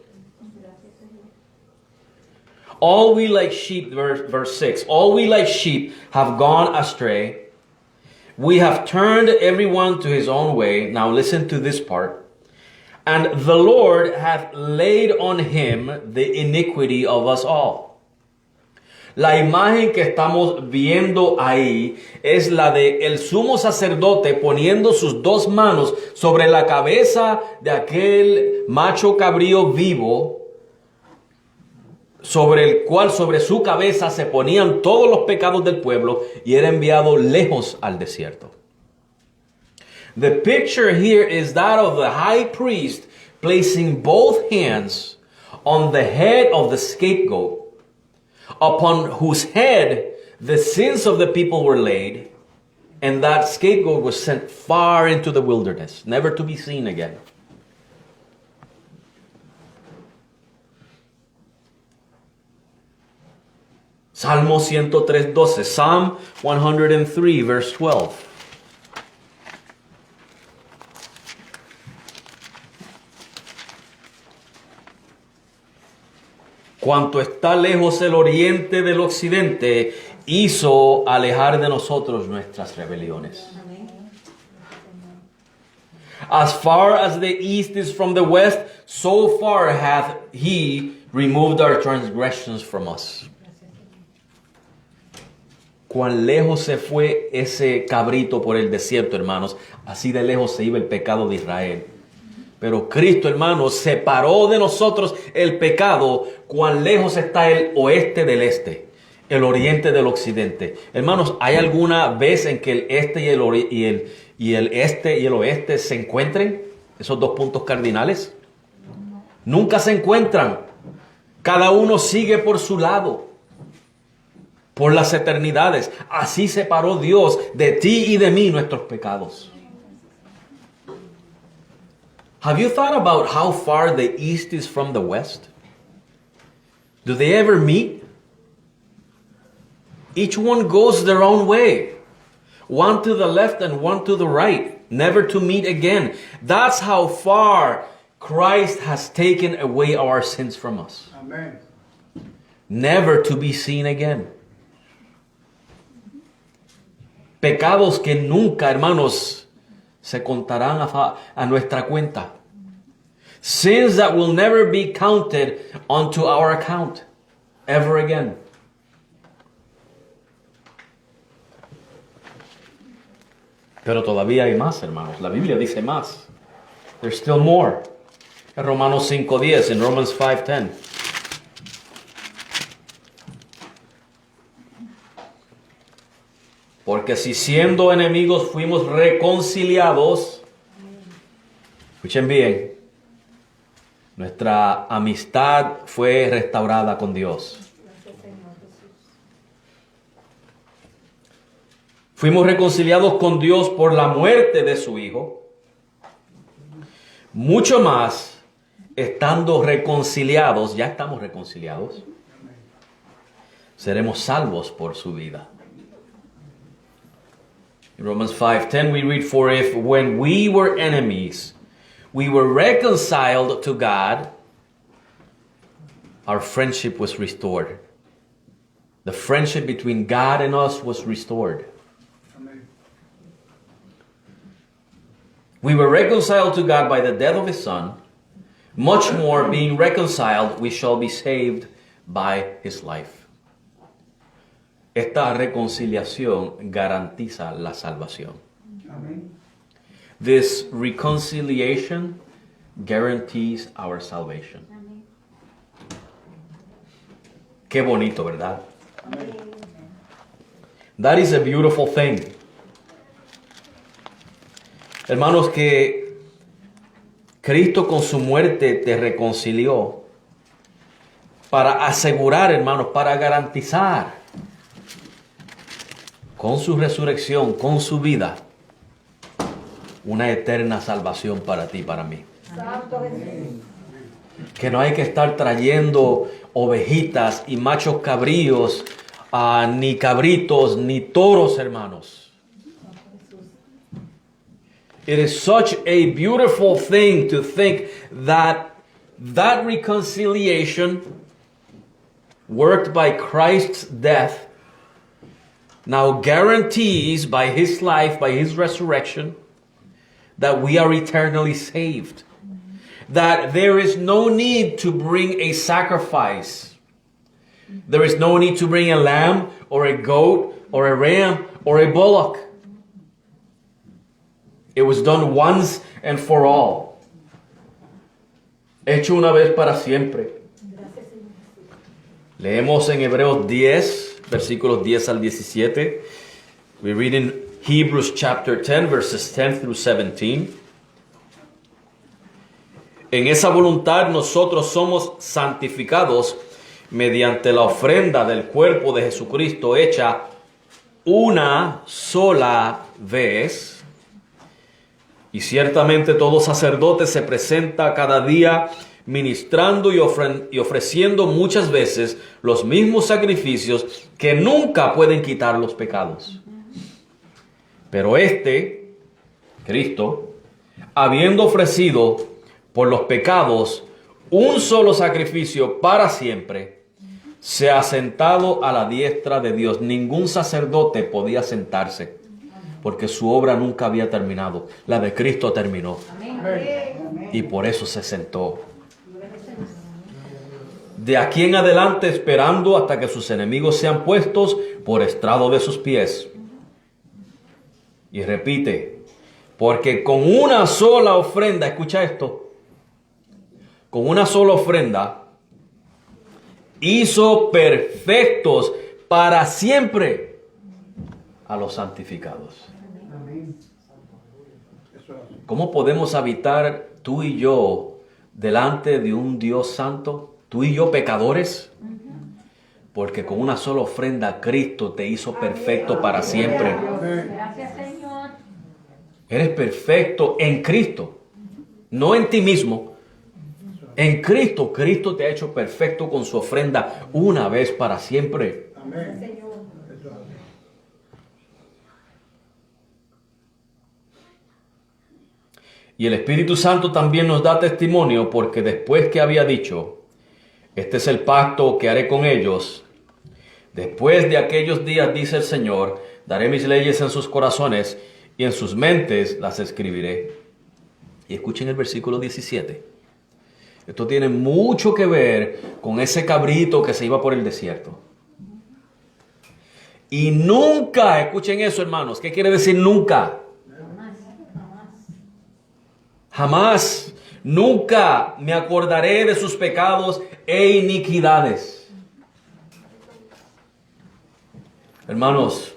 All we like sheep, verse 6, all we like sheep have gone astray. We have turned everyone to his own way. Now listen to this part. And the Lord hath laid on him the iniquity of us all. La imagen que estamos viendo ahí es la de el sumo sacerdote poniendo sus dos manos sobre la cabeza de aquel macho cabrío vivo, sobre el cual sobre su cabeza se ponían todos los pecados del pueblo y era enviado lejos al desierto. The picture here is that of the high priest placing both hands on the head of the scapegoat, upon whose head the sins of the people were laid, and that scapegoat was sent far into the wilderness, never to be seen again. Salmo 103:12, Psalm 103, verse 12. Cuanto está lejos el oriente del occidente, hizo alejar de nosotros nuestras rebeliones. As far as the east is from the west, so far hath he removed our transgressions from us. Cuán lejos se fue ese cabrito por el desierto, hermanos. Así de lejos se iba el pecado de Israel. Pero Cristo, hermanos, separó de nosotros el pecado. Cuán lejos está el oeste del este, el oriente del occidente. Hermanos, ¿hay alguna vez en que el este y el este y el oeste se encuentren? Esos dos puntos cardinales. Nunca se encuentran. Cada uno sigue por su lado. Por las eternidades. Así separó Dios de ti y de mí nuestros pecados. Have you thought about how far the east is from the west? Do they ever meet? Each one goes their own way. One to the left and one to the right. Never to meet again. That's how far Christ has taken away our sins from us. Amen. Never to be seen again. Pecados que nunca, hermanos, se contarán a nuestra cuenta. Sins that will never be counted onto our account ever again. Pero todavía hay más, hermanos. La Biblia dice más. There's still more. En Romanos 5:10, en Romans 5:10. Porque si siendo enemigos fuimos reconciliados, escuchen bien, nuestra amistad fue restaurada con Dios. Fuimos reconciliados con Dios por la muerte de su Hijo. Mucho más, estando reconciliados, ya estamos reconciliados, seremos salvos por su vida. In Romans 5:10 we read, "For if when we were enemies, we were reconciled to God, our friendship was restored." The friendship between God and us was restored. Amen. We were reconciled to God by the death of His Son. Much more, being reconciled, we shall be saved by His life. Esta reconciliación garantiza la salvación. Amén. This reconciliation guarantees our salvation. Qué bonito, ¿verdad? That is a beautiful thing. Hermanos, que Cristo con su muerte te reconcilió para asegurar, hermanos, para garantizar con su resurrección, con su vida, una eterna salvación para ti y para mí. Que no hay que estar trayendo ovejitas y machos cabríos, ni cabritos, ni toros, hermanos. It is such a beautiful thing to think that that reconciliation worked by Christ's death now guarantees by His life, by His resurrection, that we are eternally saved. That there is no need to bring a sacrifice. There is no need to bring a lamb or a goat or a ram or a bullock. It was done once and for all. Hecho una vez para siempre. Leemos en Hebreos 10, versículos 10 al 17. We read in Hebrews chapter 10, verses 10 through 17. En esa voluntad nosotros somos santificados mediante la ofrenda del cuerpo de Jesucristo hecha una sola vez. Y ciertamente todo sacerdote se presenta cada día ministrando y ofreciendo muchas veces los mismos sacrificios que nunca pueden quitar los pecados. Pero Cristo, habiendo ofrecido por los pecados un solo sacrificio para siempre, se ha sentado a la diestra de Dios. Ningún sacerdote podía sentarse, porque su obra nunca había terminado. La de Cristo terminó. Amén. Y por eso se sentó. De aquí en adelante, esperando hasta que sus enemigos sean puestos por estrado de sus pies. Y repite, porque con una sola ofrenda, escucha esto, con una sola ofrenda, hizo perfectos para siempre a los santificados. ¿Cómo podemos habitar tú y yo delante de un Dios santo? Tú y yo pecadores. Porque con una sola ofrenda Cristo te hizo perfecto para siempre. Gracias, Señor. Eres perfecto en Cristo, no en ti mismo. En Cristo, Cristo te ha hecho perfecto con su ofrenda una vez para siempre. Amén. Y el Espíritu Santo también nos da testimonio, porque después que había dicho, este es el pacto que haré con ellos, después de aquellos días, dice el Señor, daré mis leyes en sus corazones y en sus mentes las escribiré. Y escuchen el versículo 17. Esto tiene mucho que ver con ese cabrito que se iba por el desierto. Y nunca, escuchen eso, hermanos, ¿qué quiere decir nunca? Jamás, nunca me acordaré de sus pecados e iniquidades. Hermanos,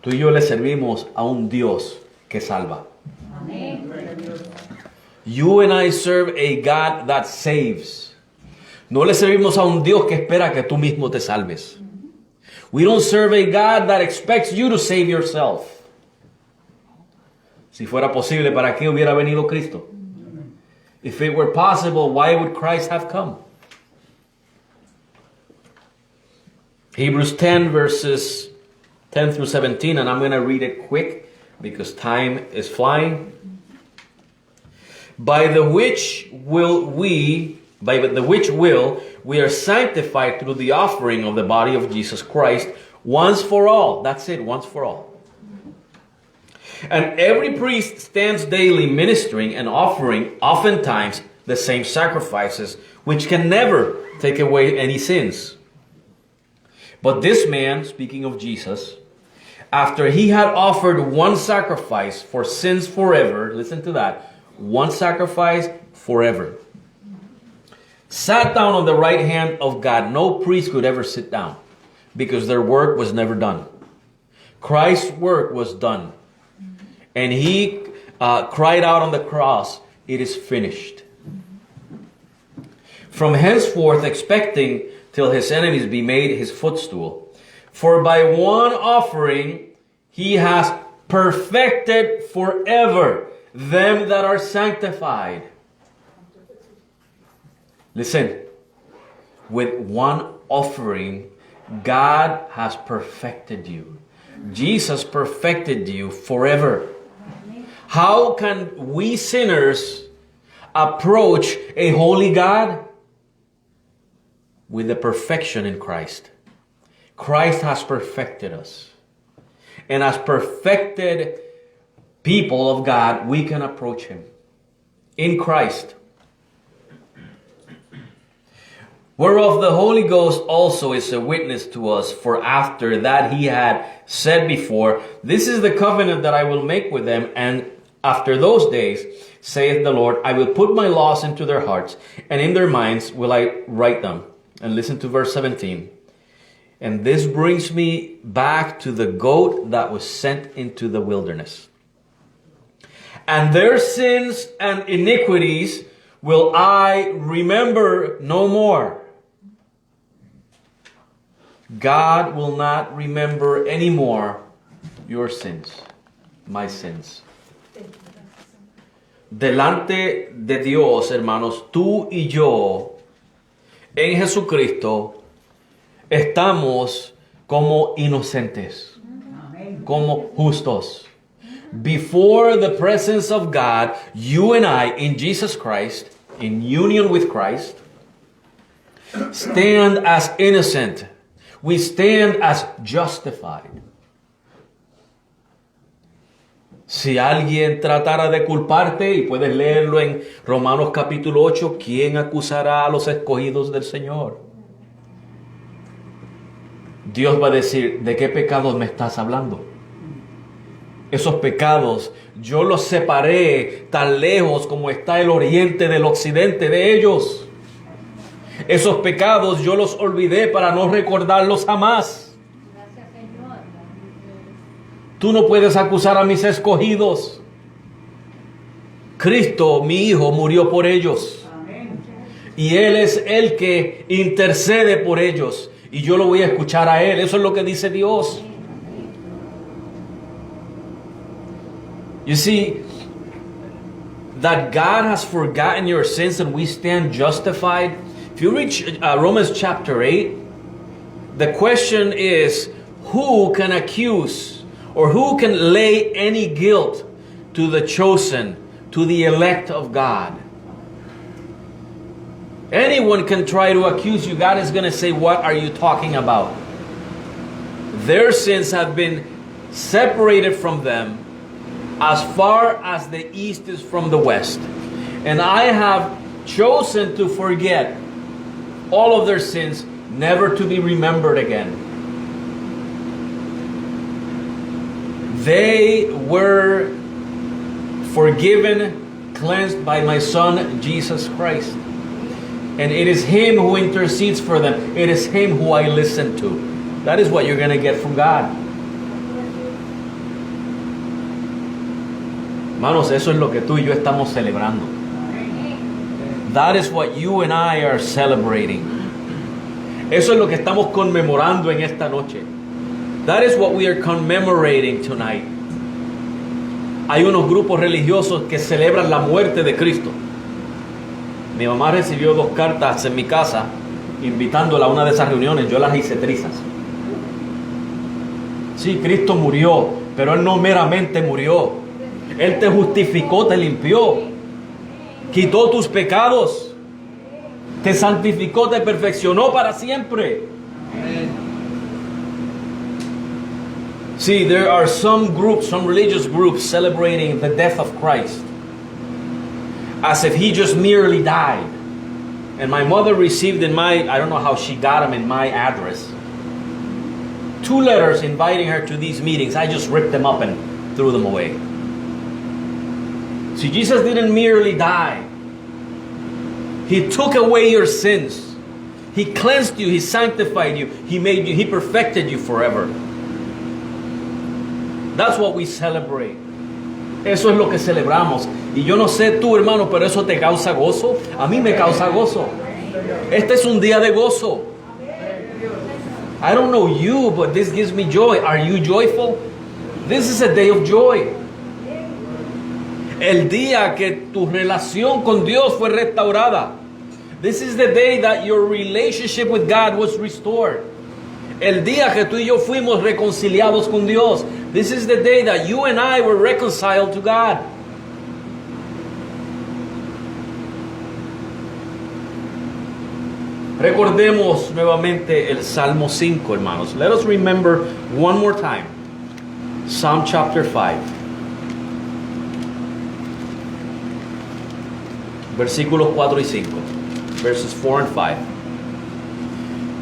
tú y yo le servimos a un Dios que salva. Amén. You and I serve a God that saves. No le servimos a un Dios que espera que tú mismo te salves. We don't serve a God that expects you to save yourself. Si fuera posible, ¿para qué hubiera venido Cristo? If it were possible, why would Christ have come? Hebrews 10 verses 10 through 17, and I'm going to read it quick because time is flying. By the which will we are sanctified through the offering of the body of Jesus Christ once for all. That's it, once for all. And every priest stands daily ministering and offering oftentimes the same sacrifices, which can never take away any sins. But this man, speaking of Jesus, after he had offered one sacrifice for sins forever, listen to that, one sacrifice forever, sat down on the right hand of God. No priest could ever sit down because their work was never done. Christ's work was done. And he cried out on the cross, "It is finished." From henceforth expecting till his enemies be made his footstool. For by one offering he has perfected forever them that are sanctified. Listen, with one offering, God has perfected you. Jesus perfected you forever. How can we sinners approach a holy God? With the perfection in Christ. Christ has perfected us. And as perfected people of God, we can approach Him in Christ. Whereof the Holy Ghost also is a witness to us, for after that He had said before, "This is the covenant that I will make with them, and after those days, saith the Lord, I will put my laws into their hearts, and in their minds will I write them." And listen to verse 17. And this brings me back to the goat that was sent into the wilderness. And their sins and iniquities will I remember no more. God will not remember anymore your sins, my sins. Delante de Dios, hermanos, tú y yo, en Jesucristo, estamos como inocentes, como justos. Before the presence of God, you and I, in Jesus Christ, in union with Christ, stand as innocent. We stand as justified. Si alguien tratara de culparte, y puedes leerlo en Romanos capítulo 8, ¿quién acusará a los escogidos del Señor? Dios va a decir, ¿de qué pecados me estás hablando? Esos pecados yo los separé tan lejos como está el oriente del occidente de ellos. Esos pecados yo los olvidé para no recordarlos jamás. Tú no puedes acusar a mis escogidos. Cristo, mi Hijo, murió por ellos. Y Él es el que intercede por ellos. Y yo lo voy a escuchar a Él. Eso es lo que dice Dios. You see, that God has forgotten your sins and we stand justified. If you read Romans chapter 8, the question is, who can accuse or who can lay any guilt to the chosen, to the elect of God? Anyone can try to accuse you. God is going to say, what are you talking about? Their sins have been separated from them as far as the east is from the west. And I have chosen to forget all of their sins, never to be remembered again. They were forgiven, cleansed by my Son, Jesus Christ. And it is Him who intercedes for them. It is Him who I listen to. That is what you're going to get from God. Hermanos, eso es lo que tú y yo estamos celebrando. That is what you and I are celebrating. Eso es lo que estamos conmemorando en esta noche. That is what we are commemorating tonight. Hay unos grupos religiosos que celebran la muerte de Cristo. Mi mamá recibió 2 cartas en mi casa invitándola a una de esas reuniones. Yo las hice trizas. Sí, Cristo murió, pero Él no meramente murió. Él te justificó, te limpió, quitó tus pecados, te santificó, te perfeccionó para siempre. See, there are some groups, some religious groups celebrating the death of Christ as if He just merely died. And my mother received in my, I don't know how she got them in my address, 2 letters inviting her to these meetings. I just ripped them up and threw them away. See, Jesus didn't merely die. He took away your sins. He cleansed you. He sanctified you. He made you. He perfected you forever. That's what we celebrate. Eso es lo que celebramos. Y yo no sé tú, hermano, pero eso te causa gozo. A mí me causa gozo. Este es un día de gozo. I don't know you, but this gives me joy. Are you joyful? This is a day of joy. El día que tu relación con Dios fue restaurada. This is the day that your relationship with God was restored. El día que tú y yo fuimos reconciliados con Dios. This is the day that you and I were reconciled to God. Recordemos nuevamente el Salmo 5, hermanos. Let us remember one more time. Psalm chapter 5. Versículos 4 y 5. Verses 4 and 5.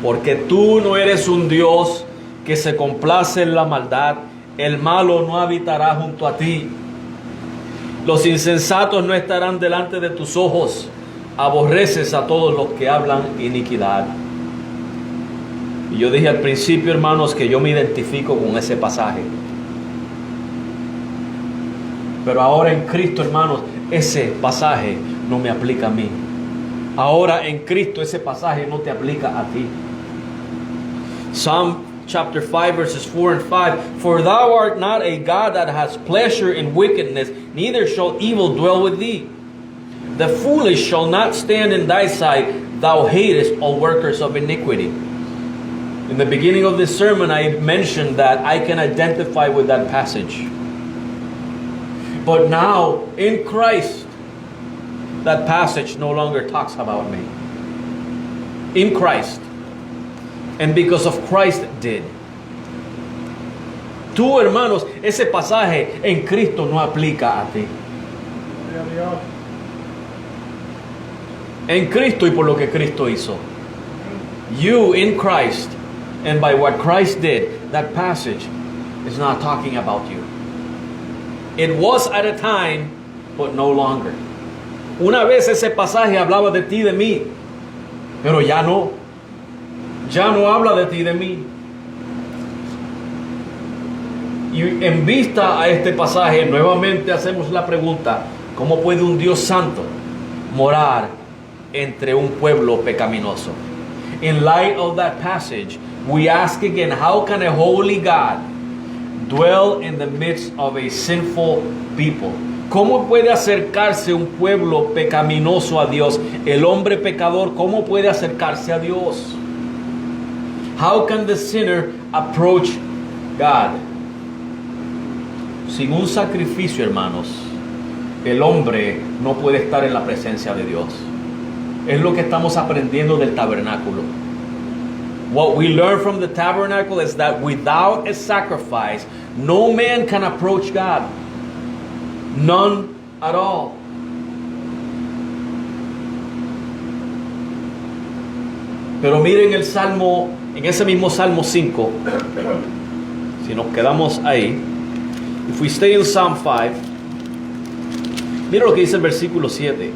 Porque tú no eres un Dios que se complace en la maldad. El malo no habitará junto a ti. Los insensatos no estarán delante de tus ojos. Aborreces a todos los que hablan iniquidad. Y yo dije al principio, hermanos, que yo me identifico con ese pasaje. Pero ahora en Cristo, hermanos, ese pasaje no me aplica a mí. Ahora en Cristo ese pasaje no te aplica a ti. Psalm chapter 5 verses 4 and 5. For thou art not a God that has pleasure in wickedness, neither shall evil dwell with thee. The foolish shall not stand in thy sight. Thou hatest all workers of iniquity. In the beginning of this sermon, I mentioned that I can identify with that passage. But now, in Christ, that passage no longer talks about me. In Christ. And because of Christ did. Tú, hermanos, ese pasaje en Cristo no aplica a ti. En Cristo y por lo que Cristo hizo. You in Christ and by what Christ did, that passage is not talking about you. It was at a time, but no longer. Una vez ese pasaje hablaba de ti, de mí, pero ya no. Ya no habla de ti, de mí. Y en vista a este pasaje, nuevamente hacemos la pregunta: ¿cómo puede un Dios santo morar entre un pueblo pecaminoso? In light of that passage, we ask again, how can a holy God dwell in the midst of a sinful people? ¿Cómo puede acercarse un pueblo pecaminoso a Dios? El hombre pecador, ¿cómo puede acercarse a Dios? How can the sinner approach God? Sin un sacrificio, hermanos, el hombre no puede estar en la presencia de Dios. Es lo que estamos aprendiendo del tabernáculo. What we learn from the tabernacle is that without a sacrifice, no man can approach God. None at all. Pero miren el Salmo, en ese mismo Salmo 5, si nos quedamos ahí, if we stay in Psalm 5, mira lo que dice el versículo 7.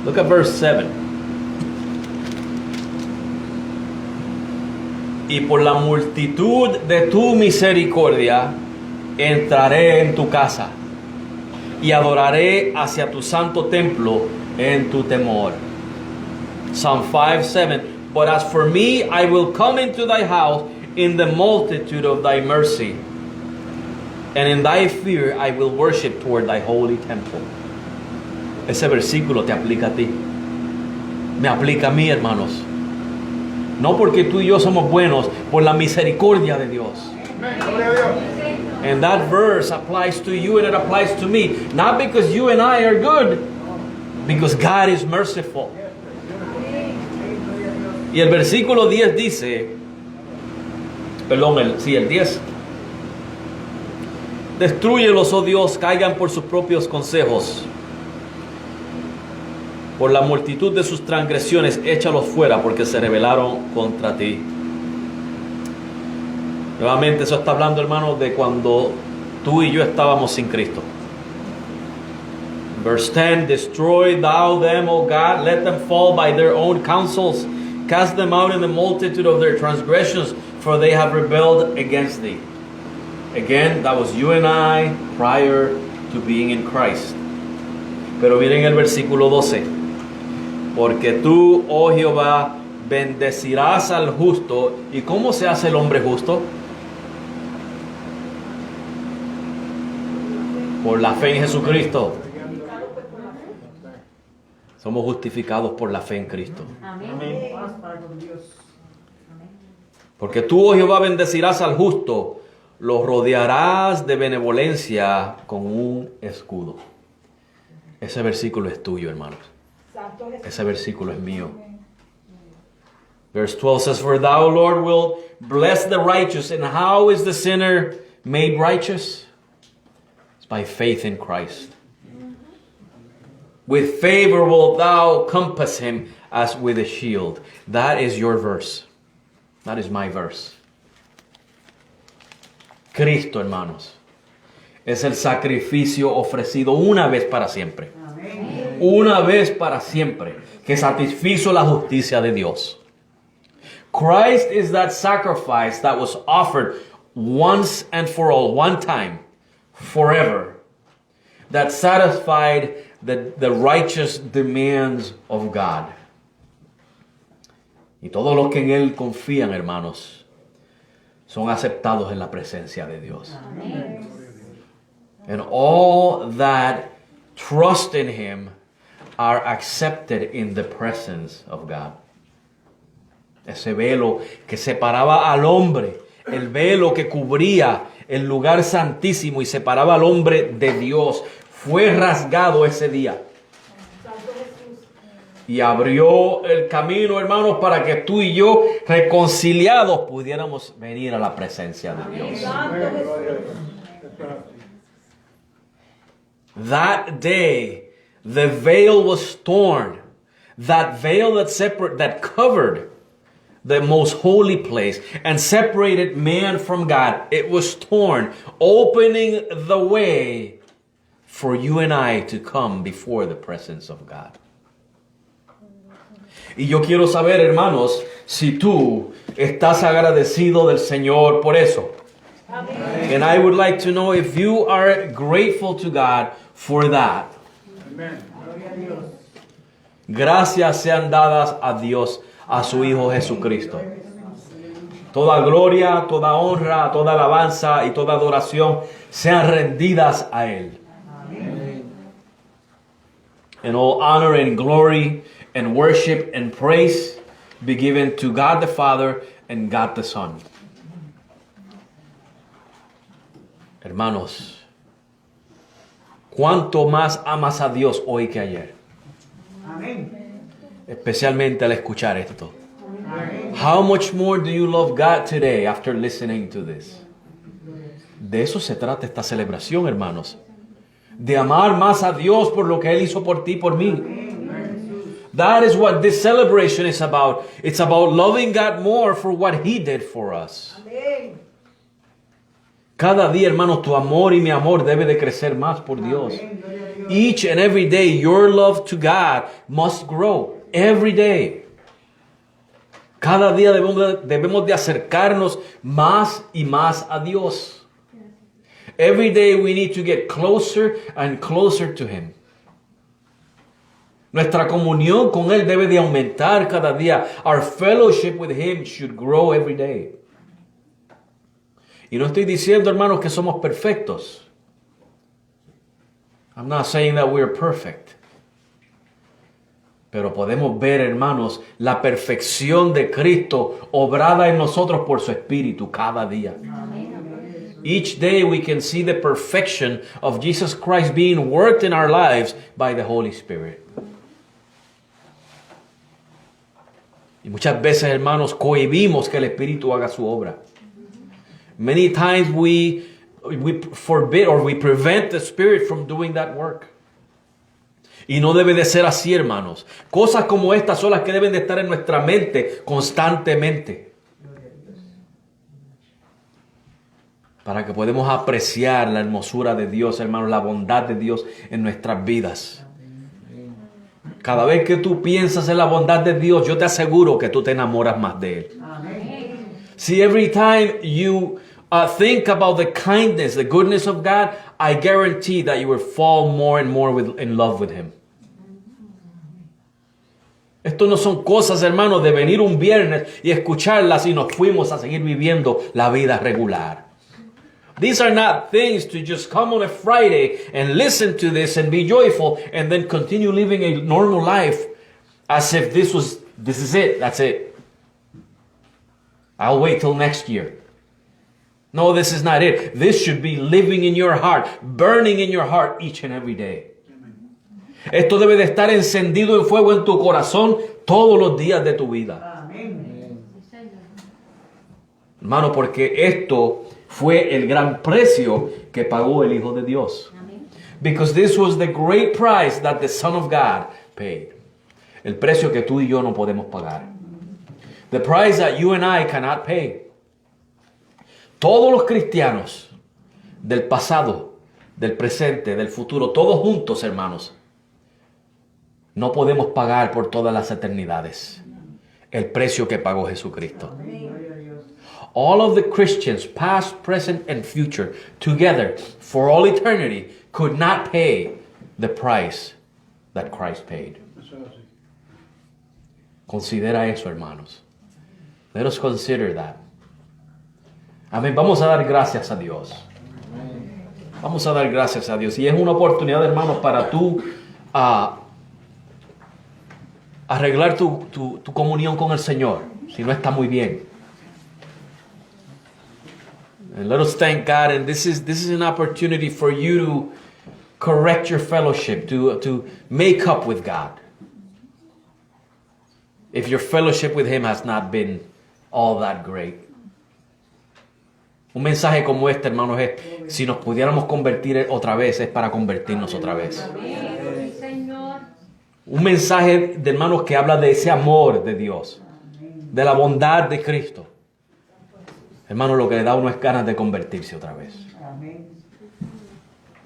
Look at verse 7. Y por la multitud de tu misericordia entraré en tu casa y adoraré hacia tu santo templo en tu temor. Psalm 5:7. But as for me, I will come into thy house in the multitude of thy mercy, and in thy fear I will worship toward thy holy temple. Ese versículo te aplica a ti. Me aplica a mí, hermanos. No porque tú y yo somos buenos, por la misericordia de Dios. And that verse applies to you and it applies to me. Not because you and I are good, because God is merciful. Y el versículo 10 dice, perdón, el 10. Destrúyelos, oh Dios, caigan por sus propios consejos. Por la multitud de sus transgresiones, échalos fuera, porque se rebelaron contra ti. Nuevamente, eso está hablando, hermanos, de cuando tú y yo estábamos sin Cristo. Verse 10, destroy thou them, O God, let them fall by their own counsels. Cast them out in the multitude of their transgressions, for they have rebelled against thee. Again, that was you and I prior to being in Christ. Pero miren el versículo 12. Porque tú, oh Jehová, bendecirás al justo. ¿Y cómo se hace el hombre justo? Por la fe en Jesucristo. Somos justificados por la fe en Cristo. Amén. Porque tú, oh Jehová, bendecirás al justo, lo rodearás de benevolencia con un escudo. Ese versículo es tuyo, hermanos. Ese versículo es mío. Verse 12 says, for thou, Lord, wilt bless the righteous. And how is the sinner made righteous? It's by faith in Christ. With favor wilt thou compass him as with a shield. That is your verse. That is my verse. Cristo, hermanos, es el sacrificio ofrecido una vez para siempre. Amén. Una vez para siempre, que satisfizo la justicia de Dios. Christ is that sacrifice that was offered once and for all, one time, forever, that satisfied the righteous demands of God. Y todos los que en Él confían, hermanos, son aceptados en la presencia de Dios. Amén. And all that trust in Him are accepted in the presence of God. Ese velo que separaba al hombre, el velo que cubría el lugar santísimo y separaba al hombre de Dios, fue rasgado ese día. Y abrió el camino, hermanos, para que tú y yo, reconciliados, pudiéramos venir a la presencia de Dios. That day, the veil was torn. That veil that covered the most holy place and separated man from God, it was torn, opening the way for you and I to come before the presence of God. Y yo quiero saber, hermanos, si tú estás agradecido del Señor por eso. Amen. And I would like to know if you are grateful to God for that. Amen. Gracias sean dadas a Dios, a su Hijo Jesucristo. Toda gloria, toda honra, toda alabanza y toda adoración sean rendidas a Él. Amen. And all honor and glory and worship and praise be given to God the Father and God the Son. Hermanos, ¿cuánto más amas a Dios hoy que ayer? Amén. Especialmente al escuchar esto. Amén. How much more do you love God today after listening to this? De eso se trata esta celebración, hermanos. De amar más a Dios por lo que Él hizo por ti y por mí. That is what this celebration is about. It's about loving God more for what He did for us. Amén. Cada día, hermanos, tu amor y mi amor debe de crecer más por Dios. Each and every day, your love to God must grow. Every day. Cada día debemos de acercarnos más y más a Dios. Every day we need to get closer and closer to Him. Nuestra comunión con Él debe de aumentar cada día. Our fellowship with Him should grow every day. Y no estoy diciendo, hermanos, que somos perfectos. I'm not saying that we're perfect. Pero podemos ver, hermanos, la perfección de Cristo obrada en nosotros por su Espíritu cada día. Each day we can see the perfection of Jesus Christ being worked in our lives by the Holy Spirit. Y muchas veces, hermanos, cohibimos que el Espíritu haga su obra. Many times we forbid or we prevent the Spirit from doing that work. Y no debe de ser así, hermanos. Cosas como estas son las que deben de estar en nuestra mente constantemente. Para que podamos apreciar la hermosura de Dios, hermanos, la bondad de Dios en nuestras vidas. Cada vez que tú piensas en la bondad de Dios, yo te aseguro que tú te enamoras más de Él. See, every time you think about the kindness, the goodness of God, I guarantee that you will fall more and more in love with Him. Esto no son cosas, hermanos, de venir un viernes y escucharlas y nos fuimos a seguir viviendo la vida regular. These are not things to just come on a Friday and listen to this and be joyful and then continue living a normal life as if this is it, that's it. I'll wait till next year. No, this is not it. This should be living in your heart, burning in your heart each and every day. Esto debe de estar encendido en fuego en tu corazón todos los días de tu vida. Hermano, porque esto fue el gran precio que pagó el Hijo de Dios. Because this was the great price that the Son of God paid. El precio que tú y yo no podemos pagar. The price that you and I cannot pay. Todos los cristianos del pasado, del presente, del futuro, todos juntos, hermanos, no podemos pagar por todas las eternidades el precio que pagó Jesucristo. All of the Christians, past, present, and future, together for all eternity, could not pay the price that Christ paid. Considera eso, hermanos. Let us consider that. Amén. Vamos a dar gracias a Dios. Vamos a dar gracias a Dios. Y es una oportunidad, hermanos, para tú arreglar tu comunión con el Señor, si no está muy bien. And let us thank God, and this is an opportunity for you to correct your fellowship, to make up with God. If your fellowship with Him has not been all that great. Un mensaje como este, hermanos, es si nos pudiéramos convertir otra vez, es para convertirnos otra vez. Un mensaje de hermanos que habla de ese amor de Dios, de la bondad de Cristo. Hermano, lo que le da a uno es ganas de convertirse otra vez.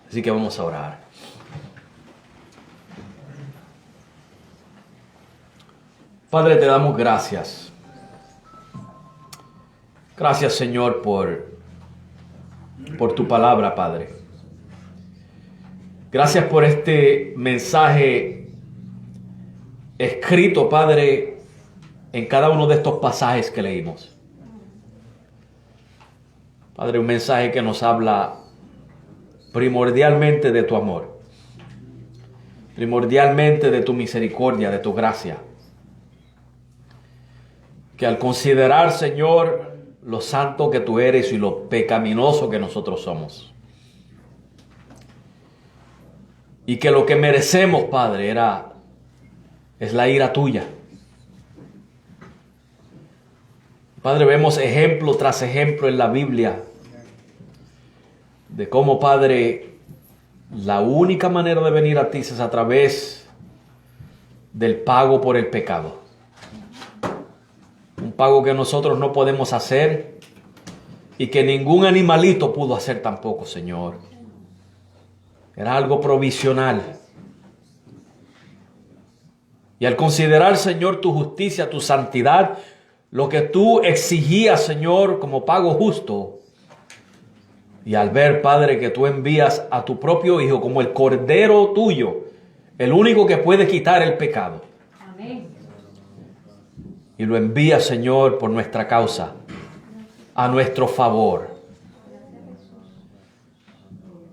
Así que vamos a orar. Padre, te damos gracias. Gracias, Señor, por tu palabra, Padre. Gracias por este mensaje escrito, Padre, en cada uno de estos pasajes que leímos. Padre, un mensaje que nos habla primordialmente de tu amor, primordialmente de tu misericordia, de tu gracia. Que al considerar, Señor, lo santo que tú eres y lo pecaminoso que nosotros somos, y que lo que merecemos, Padre, es la ira tuya. Padre, vemos ejemplo tras ejemplo en la Biblia de cómo, Padre, la única manera de venir a ti es a través del pago por el pecado. Un pago que nosotros no podemos hacer y que ningún animalito pudo hacer tampoco, Señor. Era algo provisional. Y al considerar, Señor, tu justicia, tu santidad, lo que tú exigías, Señor, como pago justo, y al ver, Padre, que tú envías a tu propio Hijo como el Cordero tuyo, el único que puede quitar el pecado. Amén. Y lo envías, Señor, por nuestra causa, a nuestro favor.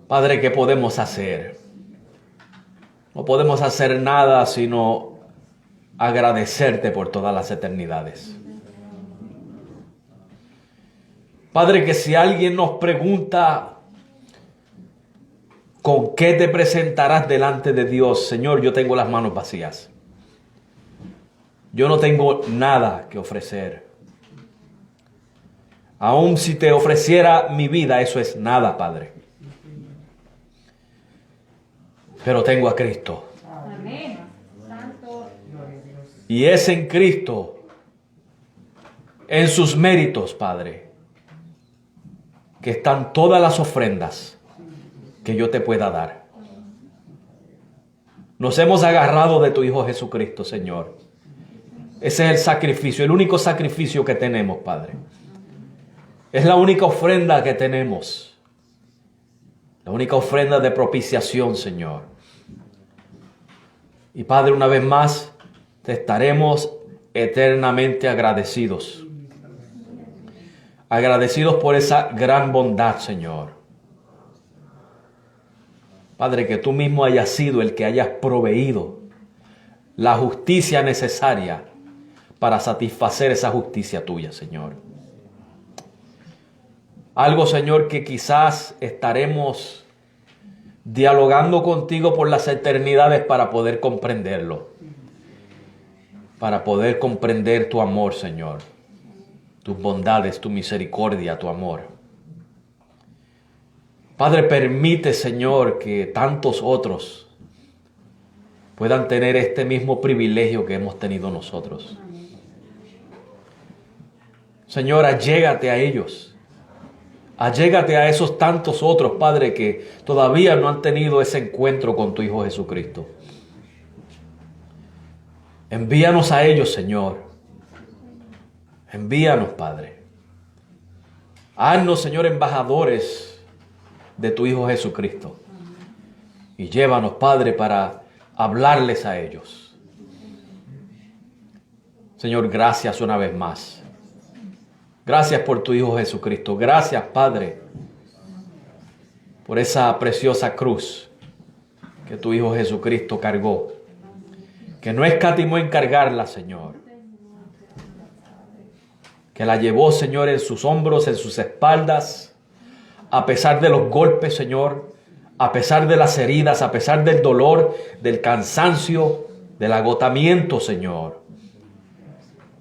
Padre, ¿qué podemos hacer? No podemos hacer nada sino agradecerte por todas las eternidades. Padre, que si alguien nos pregunta con qué te presentarás delante de Dios, Señor, yo tengo las manos vacías. Yo no tengo nada que ofrecer. Aun si te ofreciera mi vida, eso es nada, Padre. Pero tengo a Cristo. Amén. Santo. Y es en Cristo, en sus méritos, Padre, que están todas las ofrendas que yo te pueda dar. Nos hemos agarrado de tu Hijo Jesucristo, Señor. Ese es el sacrificio, el único sacrificio que tenemos, Padre. Es la única ofrenda que tenemos. La única ofrenda de propiciación, Señor. Y Padre, una vez más, te estaremos eternamente agradecidos. Agradecidos por esa gran bondad, Señor. Padre, que tú mismo hayas sido el que hayas proveído la justicia necesaria para satisfacer esa justicia tuya, Señor. Algo, Señor, que quizás estaremos dialogando contigo por las eternidades para poder comprenderlo. Para poder comprender tu amor, Señor. Tus bondades, tu misericordia, tu amor. Padre, permite, Señor, que tantos otros puedan tener este mismo privilegio que hemos tenido nosotros. Señor, allégate a ellos. Allégate a esos tantos otros, Padre, que todavía no han tenido ese encuentro con tu Hijo Jesucristo. Envíanos a ellos, Señor. Envíanos, Padre. Haznos, Señor, embajadores de tu Hijo Jesucristo. Y llévanos, Padre, para hablarles a ellos. Señor, gracias una vez más. Gracias por tu Hijo Jesucristo. Gracias, Padre, por esa preciosa cruz que tu Hijo Jesucristo cargó. Que no escatimó en cargarla, Señor. Que la llevó, Señor, en sus hombros, en sus espaldas, a pesar de los golpes, Señor, a pesar de las heridas, a pesar del dolor, del cansancio, del agotamiento, Señor,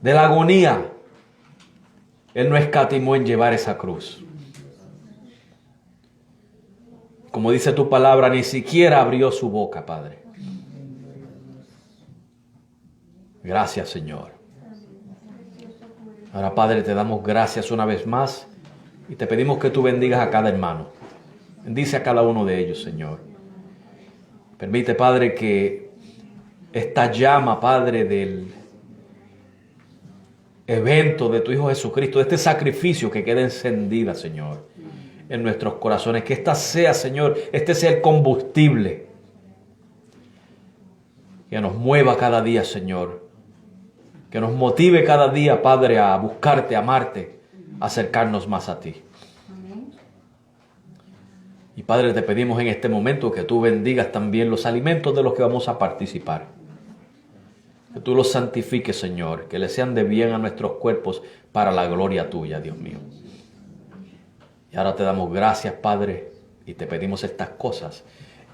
de la agonía. Él no escatimó en llevar esa cruz. Como dice tu palabra, ni siquiera abrió su boca, Padre. Gracias, Señor. Ahora, Padre, te damos gracias una vez más y te pedimos que tú bendigas a cada hermano. Bendice a cada uno de ellos, Señor. Permite, Padre, que esta llama, Padre, del evento de tu Hijo Jesucristo, de este sacrificio, que quede encendida, Señor, en nuestros corazones. Que esta sea, Señor, este sea el combustible que nos mueva cada día, Señor. Que nos motive cada día, Padre, a buscarte, a amarte, a acercarnos más a ti. Y Padre, te pedimos en este momento que tú bendigas también los alimentos de los que vamos a participar. Que tú los santifiques, Señor, que les sean de bien a nuestros cuerpos para la gloria tuya, Dios mío. Y ahora te damos gracias, Padre, y te pedimos estas cosas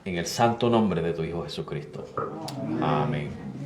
en el santo nombre de tu Hijo Jesucristo. Amén.